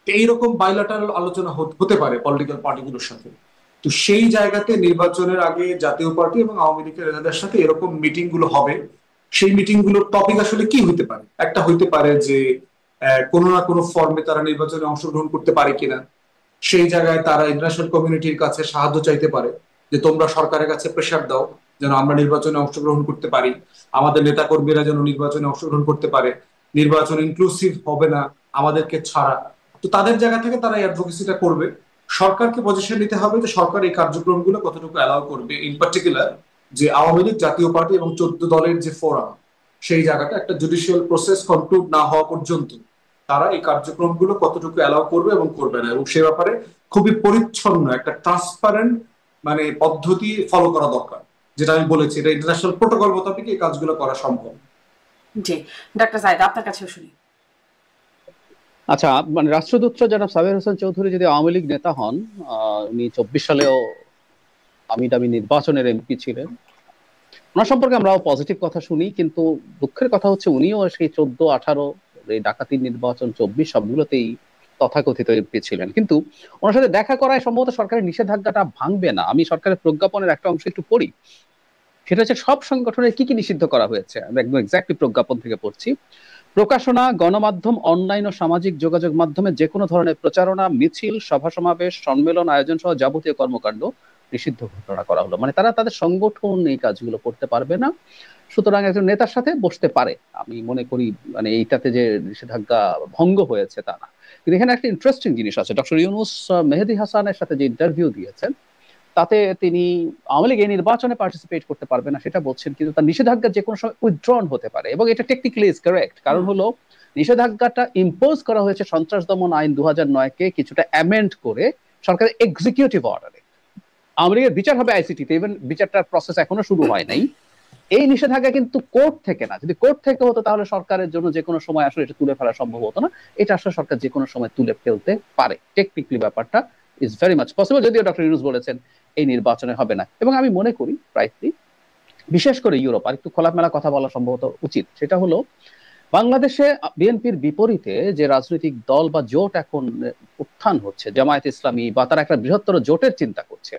এইরকম বাইলাটারাল আলোচনা হতে পারে পলিটিক্যাল পার্টিগুলোর সাথে। তো সেই জায়গাতে নির্বাচনের আগে জাতীয় পার্টি এবং আওয়ামী লীগের নেতাদের সাথে এরকম মিটিং গুলো হবে। সেই মিটিং গুলোর টপিক আসলে কি হইতে পারে? একটা হইতে পারে যে কোনো না কোনো ফর্মে তারা নির্বাচনে অংশগ্রহণ করতে পারে কিনা। সেই জায়গায় তারা ইন্টারন্যাশনাল কমিউনিটির কাছে সাহায্য চাইতে পারে যে তোমরা সরকারের কাছে প্রেসার দাও যেন আমরা নির্বাচনে অংশগ্রহণ করতে পারি, আমাদের নেতা কর্মীরা যেন নির্বাচনে অংশগ্রহণ করতে পারে, নির্বাচন ইনক্লুসিভ হবে না আমাদেরকে ছাড়া। তো তাদের জায়গা থেকে তারা অ্যাডভোকেসিটা করবে। সরকারকে পজিশন নিতে হবে যে সরকার এই কার্যক্রমগুলো কতটুকু অ্যালাউ করবে। ইন পার্টিকুলার যে আওয়ামী লীগ, জাতীয় পার্টি এবং 14 দলের যে ফোরাম, সেই জায়গাটা একটা জুডিশিয়াল প্রসেস কনক্লুড না হওয়া পর্যন্ত তারা এই কার্যক্রমগুলো কতটুকু অ্যালাউ করবে এবং করবে না, এবং সে ব্যাপারে খুবই পরিচ্ছন্ন একটা ট্রান্সপারেন্ট মানে পদ্ধতি ফলো করা দরকার। যেটা আমি বলেছি, এটা ইন্টারন্যাশনাল প্রোটোকল মোতাবেক এই কাজগুলো করা সম্ভব। জি, ডাক্তার জায়েদ আপনার কাছেও শুনি। আচ্ছা, মানে রাষ্ট্রদূত জনাব সাবের হোসেন চৌধুরী যদি আওয়ামী লীগ নেতা হন, উনি 24 সালেও আমির নির্বাচনের এমপি ছিলেন, ওনার সম্পর্কে আমরাও পজিটিভ কথা শুনি, কিন্তু দুঃখের কথা হচ্ছে উনিও সেই 14, 18, এই ডাকাতির নির্বাচন, 24 সবগুলোতেই তথাকথিত এমপি ছিলেন। কিন্তু ওনার সাথে দেখা করায় সম্ভবত সরকারের নিষেধাজ্ঞাটা ভাঙবে না। আমি সরকারের প্রজ্ঞাপনের একটা অংশ একটু পড়ি, সেটা হচ্ছে সব সংগঠনের কি কি নিষিদ্ধ করা হয়েছে। আমি একদম এক্স্যাক্টলি প্রজ্ঞাপন থেকে পড়ছি। প্রকাশনা, গণমাধ্যম, অনলাইন ও সামাজিক যোগাযোগ মাধ্যমে যে কোনো ধরনের প্রচারণা, মিছিল, সভা সমাবেশ, সম্মেলন আয়োজন সহ যাবতীয় কর্মকাণ্ড নিষিদ্ধ ঘোষণা করা হলো। মানে তারা তাদের সংগঠন এই কাজগুলো করতে পারবে না। সুতরাং একজন নেতার সাথে বসতে পারে, আমি মনে করি মানে এইটাতে যে নিষেধাজ্ঞা ভঙ্গ হয়েছে তা না। কিন্তু এখানে একটা ইন্টারেস্টিং জিনিস আছে, ডক্টর ইউনূস মেহেদী হাসানের সাথে যে ইন্টারভিউ দিয়েছেন তাতে তিনি আওয়ামী লীগ এই নির্বাচনে পার্টিসিপেট করতে পারবে না সেটা বলছেন, কিন্তু তার নিষেধাজ্ঞা যে কোনো সময় উইথড্রন হতে পারে, এবং এটা টেকনিক্যালি ইজ কারেক্ট। কারণ হলো নিষেধাজ্ঞাটা ইম্পোজ করা হয়েছে সন্ত্রাস দমন আইন 2009-কে কিছুটা অ্যামেন্ড করে সরকারের এক্সিকিউটিভ অর্ডারে। আওয়ামী লীগের বিচার হবে আইসিটিতে, ইভেন বিচারটার প্রসেস এখনো শুরু হয় নাই। এই নিষেধাজ্ঞা কিন্তু কোর্ট থেকে না, যদি কোর্ট থেকে হতো তাহলে সরকারের জন্য যে কোনো সময় আসলে এটা তুলে ফেলা সম্ভব হতো না। এটা আসলে সরকার যে কোনো সময় তুলে ফেলতে পারে, টেকনিক্যালি ব্যাপারটা ইজ ভেরি মাচ পসিবল, যদিও ডক্টর ইউনূস বলেছেন এই নির্বাচনে হবে না। এবং আমি মনে করি প্রায়ই, বিশেষ করে ইউরোপ, আর একটু খোলামেলা কথা বলা সম্ভবত উচিত, সেটা হলো বাংলাদেশে বিএনপির বিপরীতে যে রাজনৈতিক দল বা জোট এখন উত্থান হচ্ছে, জামায়াত ইসলামী, বা তারা একটা বৃহত্তর জোটের চিন্তা করছে।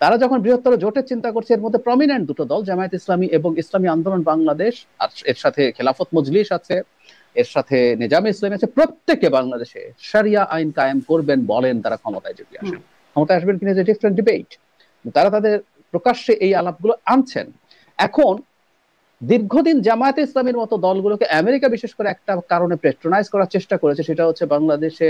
তারা যখন বৃহত্তর জোটের চিন্তা করছে, এর মধ্যে প্রমিনেন্ট দুটো দল, জামায়াত ইসলামী এবং ইসলামী আন্দোলন বাংলাদেশ, আর এর সাথে খেলাফত মজলিস আছে, এর সাথে নিজামে ইসলামী আছে, প্রত্যেকে বাংলাদেশে শরিয়া আইন কায়েম করবেন বলেন তারা ক্ষমতায় যদি আসেন। ক্ষমতায় আসবেন কিনা যে ডিফারেন্ট ডিবেট, তারা তাদের প্রকাশ্যে এই আলাপগুলো আনছেন। এখন দীর্ঘদিন জামায়াতে ইসলামীর মতো দলগুলোকে আমেরিকা বিশেষ করে একটা কারণে প্যাট্রোনাইজ করার চেষ্টা করেছে, সেটা হচ্ছে বাংলাদেশে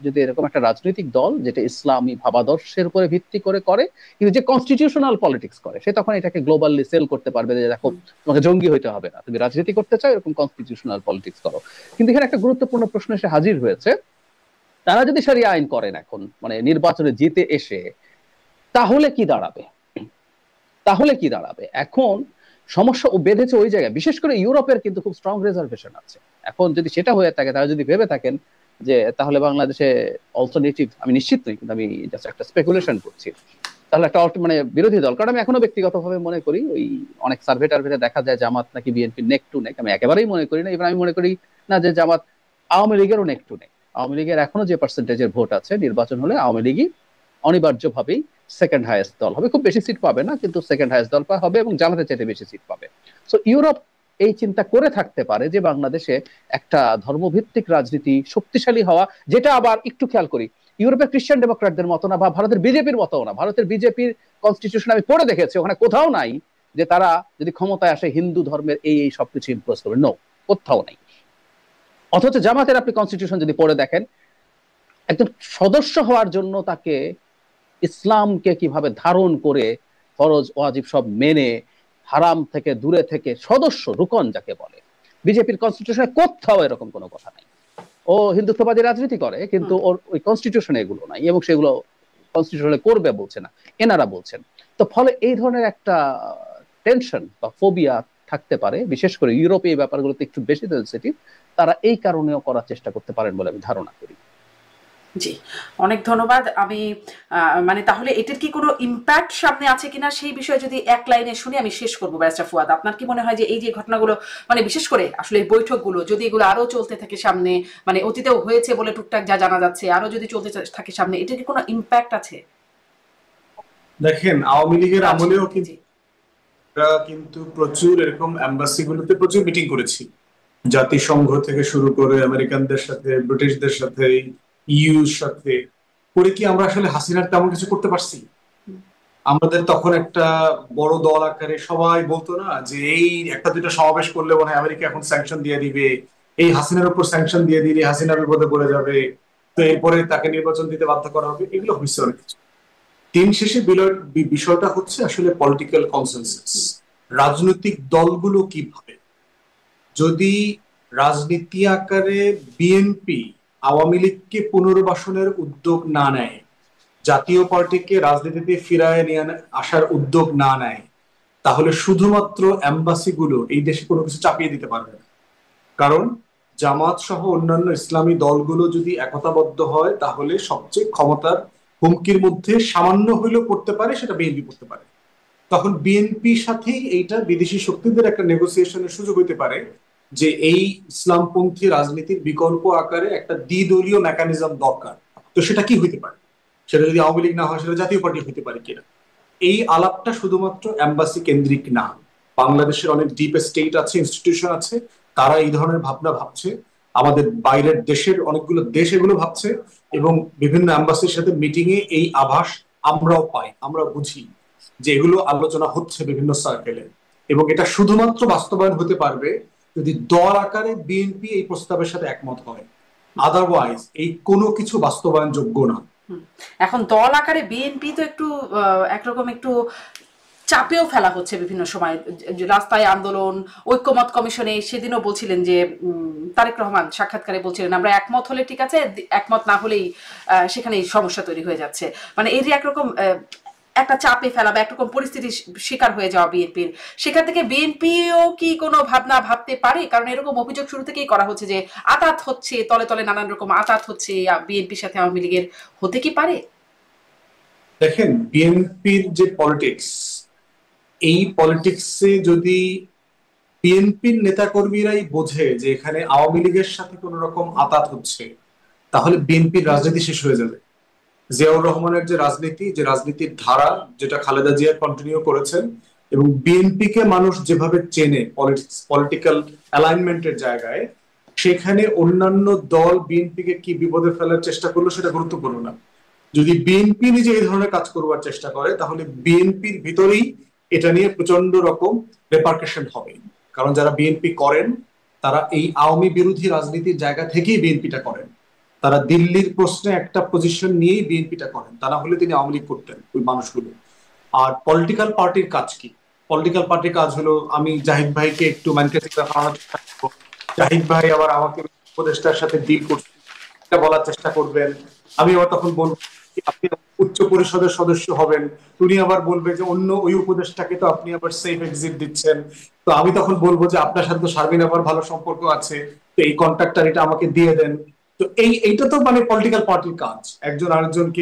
যদি এরকম একটা রাজনৈতিক দল যেটা ইসলামী ভাবাদর্শের উপরে ভিত্তি করে করে, কিন্তু যে কনস্টিটিউশনাল পলিটিক্স করে, সে তখন এটাকে গ্লোবালি সেল করতে পারবে যে দেখো তোমাকে জঙ্গি হইতে হবে না, তুমি রাজনীতি করতে চাও এরকম কনস্টিটিউশনাল পলিটিক্স করো। কিন্তু এখানে একটা গুরুত্বপূর্ণ প্রশ্ন এসে হাজির হয়েছে, তারা যদি শরিয়া আইন করেন এখন মানে নির্বাচনে জিতে এসে, তাহলে কি দাঁড়াবে? তাহলে কি দাঁড়াবে? এখন সমস্যা বেঁধেছে ওই জায়গায়, বিশেষ করে ইউরোপের কিন্তু খুব স্ট্রং রিজার্ভেশন আছে। এখন যদি সেটা হয়ে থাকে, তারা যদি ভেবে থাকেন যে তাহলে বাংলাদেশে অল্টারনেটিভ, আমি নিশ্চিত নই কিন্তু আমি জাস্ট একটা স্পেকুলেশন করছি, তাহলে একটা মানে বিরোধী দল, কারণ আমি এখনো ব্যক্তিগতভাবে মনে করি ওই অনেক সার্ভে টার্ভেতে দেখা যায় জামাত নাকি বিএনপি নেক টু নেক, আমি একেবারেই মনে করি না। এবার আমি মনে করি না যে জামাত আওয়ামী লীগেরও নেক টু নেক। আওয়ামী লীগের এখনো যে পার্সেন্টেজের ভোট আছে, নির্বাচন হলে আওয়ামী লীগই অনিবার্যভাবেই সেকেন্ড হাইয়েস্ট দল হবে, খুব বেশি সিট পাবে না কিন্তু সেকেন্ড হাইয়েস্ট দল হবে, এবং জামাতের চাইতে বেশি সিট পাবে। সো ইউরোপ এই চিন্তা করে থাকতে পারে যে বাংলাদেশে একটা ধর্মভিত্তিক রাজনীতি শক্তিশালী হওয়া, যেটা আবার একটু খেয়াল করি ইউরোপের খ্রিস্টান ডেমোক্র্যাটদের মতো না, বা ভারতের বিজেপির মতো না। ভারতের বিজেপির কনস্টিটিউশন আমি পড়ে দেখেছি, ওখানে কোথাও নাই যে তারা যদি ক্ষমতায় আসে হিন্দু ধর্মের এই সবকিছু ইম্পোজ করবে, নো, কোথাও নাই। অথচ জামাতের আপনি কনস্টিটিউশন যদি পড়ে দেখেন, একজন সদস্য হওয়ার জন্য তাকে ইসলামকে কিভাবে ধারণ করে ফরজ ওয়াজিব সব মেনে হারাম থেকে দূরে থেকে সদস্য রুকন যাকে বলে, বিজেপির কনস্টিটিউশনে কোথাও এরকম কোনো কথা নাই। ও হিন্দুত্ববাদী রাজনীতি করে কিন্তু ওর ওই কনস্টিটিউশনে এগুলো নাই, এবং সেগুলো কনস্টিটিউশনে করবে বলছে না, এনারা বলছেন। তো ফলে এই ধরনের একটা টেনশন বা ফোবিয়া থাকতে পারে, বিশেষ করে ইউরোপে এই ব্যাপারগুলোতে একটু বেশি সেনসিটিভ, তারা এই কারণেও করার চেষ্টা করতে পারেন বলে আমি ধারণা করি। জি, অনেক ধন্যবাদ। আমি মানে তাহলে এটার কি কোনো ইম্প্যাক্ট সামনে আছে কিনা সেই বিষয়ে যদি এক লাইনে শুনি আমি শেষ করবো। ব্যারিস্টার ফুয়াদ, আপনার কি মনে হয় যে এই যে ঘটনাগুলো, মানে বিশেষ করে আসলে এই বৈঠকগুলো যদি এগুলো আরো চলতে থাকে সামনে, মানে অতীতেও হয়েছে বলে টুকটাক যা জানা যাচ্ছে, আরো যদি চলতে থাকে সামনে, এটার কি কোনো ইম্প্যাক্ট আছে? দেখেন, আওয়ামী লীগের আমলেও কিন্তু প্রচুর এরকম অ্যাম্বাসিগুলোতে প্রচুর মিটিং করেছি, জাতিসংঘ থেকে শুরু করে আমেরিকানদের সাথে, ব্রিটিশদের সাথে, ইউর সাথে করে। কি আমরা আসলে হাসিনার তেমন কিছু করতে পারছি? আমাদের তখন একটা বড় দল আকারে সবাই বলতো না যে এই একটা দুইটা সমাবেশ করলে মনে হয় আমেরিকা এখন স্যাংশন দিয়ে দিবে, এই হাসিনার উপর স্যাংশন দিয়ে দিলে হাসিনা বিপদে পড়ে যাবে, তো এরপরে তাকে নির্বাচন দিতে বাধ্য করা হবে, এগুলো হচ্ছে অনেক কিছু। দিন শেষে বিষয়টা হচ্ছে আসলে পলিটিক্যাল কনসেনসাস। রাজনৈতিক দলগুলো কিভাবে, যদি রাজনীতি আকারে বিএনপি আওয়ামী লীগকে পুনর্বাসনের উদ্যোগ না নেয়, জাতীয় পার্টিকে রাজনীতিতে ফিরায় নিয়ে আসার উদ্যোগ না নেয়, তাহলে শুধুমাত্র এম্বাসিগুলো এই দেশে কোনো কিছু চাপিয়ে দিতে পারবে না। কারণ জামাত সহ অন্যান্য ইসলামী দলগুলো যদি একতাবদ্ধ হয়, তাহলে সবচেয়ে ক্ষমতার হুমকির মধ্যে সামান্য হইলেও পড়তে পারে, সেটা বিএনপি করতে পারে। তখন বিএনপির সাথেই এইটা বিদেশি শক্তিদের একটা নেগোসিয়েশনের সুযোগ হইতে পারে, যে এই ইসলামপন্থী রাজনীতির বিকল্প আকারে একটা দ্বিদলীয় মেকানিজম দরকার। তো সেটা কি হইতে পারে, সেটা যদি আওয়ামী লীগ না হয় সেটা জাতীয় পার্টি হইতে পারে কিনা। এই আলাপটা শুধুমাত্র এম্বাসি কেন্দ্রিক না, বাংলাদেশের অনেক ডিপ স্টেট আছে, ইনস্টিটিউশন আছে, তারা এই ধরনের ভাবনা ভাবছে। আমাদের বাইরের দেশের অনেকগুলো দেশ এগুলো ভাবছে, এবং বিভিন্ন এম্বাসির সাথে মিটিং এ এই আভাস আমরাও পাই, আমরা বুঝি যে এগুলো আলোচনা হচ্ছে বিভিন্ন সার্কেলে। এবং এটা শুধুমাত্র বাস্তবায়ন হতে পারবে যদি দল আকারে বিএনপি এই প্রস্তাবের সাথে একমত হয়। আদারওয়াইজ এই কোনো কিছু বাস্তবায়ন যোগ্য না। এখন দল আকারে বিএনপি তো একটু একরকম একটু চাপেও ফেলা হচ্ছে বিভিন্ন সময়, রাস্তায় আন্দোলন, ঐক্যমত কমিশনে সেদিনও বলছিলেন যে তারেক রহমান সাক্ষাৎকারে বলছিলেন আমরা একমত হলে ঠিক আছে, একমত না হলেই সেখানেই সমস্যা তৈরি হয়ে যাচ্ছে। মানে এর একরকম একটা চাপে ফেলা বা একরকম পরিস্থিতির শিকার হয়ে যাওয়া বিএনপির, সেখান থেকে বিএনপিও কি কোনো ভাবনা ভাবতে পারে? কারণ এরকম অভিযোগ শুরু থেকেই করা হচ্ছে যে আঁতাত হচ্ছে, তলে তলে নানান রকম আঁতাত হচ্ছে বিএনপির সাথে আওয়ামী লীগের, হতে কি পারে? দেখেন, বিএনপির যে পলিটিক্স, এই পলিটিক্সে যদি বিএনপির নেতাকর্মীরাই বোঝে যে এখানে আওয়ামী লীগের সাথে কোন রকম আঁতাত হচ্ছে, তাহলে বিএনপির রাজনীতি শেষ হয়ে যাবে। জিয়াউর রহমানের যে রাজনীতি, যে রাজনীতির ধারা, যেটা খালেদা জিয়া কন্টিনিউ করেছেন, এবং বিএনপিকে মানুষ যেভাবে চেনে পলিটিক্যাল অ্যালাইনমেন্টের জায়গায়, সেখানে অন্যান্য দল বিএনপিকে কি বিপদে ফেলার চেষ্টা করলো সেটা গুরুত্বপূর্ণ না। যদি বিএনপি নিজে এই ধরনের কাজ করবার চেষ্টা করে, তাহলে বিএনপির ভিতরেই এটা নিয়ে প্রচন্ড রকম রেপার্কেশন হবে। কারণ যারা বিএনপি করেন, তারা এই আওয়ামী বিরোধী রাজনীতির জায়গা থেকেই বিএনপিটা করেন। তারা দিল্লির প্রশ্নে একটা পজিশন নিয়েই বিএনপিটা করেন, তা না হলে তিনি আওয়ামী লীগ করতেন ওই মানুষগুলো। আর পলিটিক্যাল পার্টির কাজ কি? পলিটিক্যাল পার্টির কাজ হলো, আমি জাহিদ ভাইকে একটু ম্যানকেসিং দেখানোর চেষ্টা করবো, জাহিদ ভাই আবার আমাকে উপদেষ্টার সাথে ডিল করতে এটা বলার চেষ্টা করবেন, আমি আবার তখন বলবো আপনি উচ্চ পরিষদের সদস্য হবেন, উনি আবার বলবে যে অন্য ওই উপদেষ্টাকে তো আপনি আবার সেফ এক্সিট দিচ্ছেন। তো আমি তখন বলবো যে আপনার সাথে তো শারমিন আবার ভালো সম্পর্ক আছে, তো এই কন্ট্রাক্টর এটা আমাকে দিয়ে দেন। তো এইটা তো মানে পলিটিক্যাল পার্টির কাজ, একজন আরেকজনকে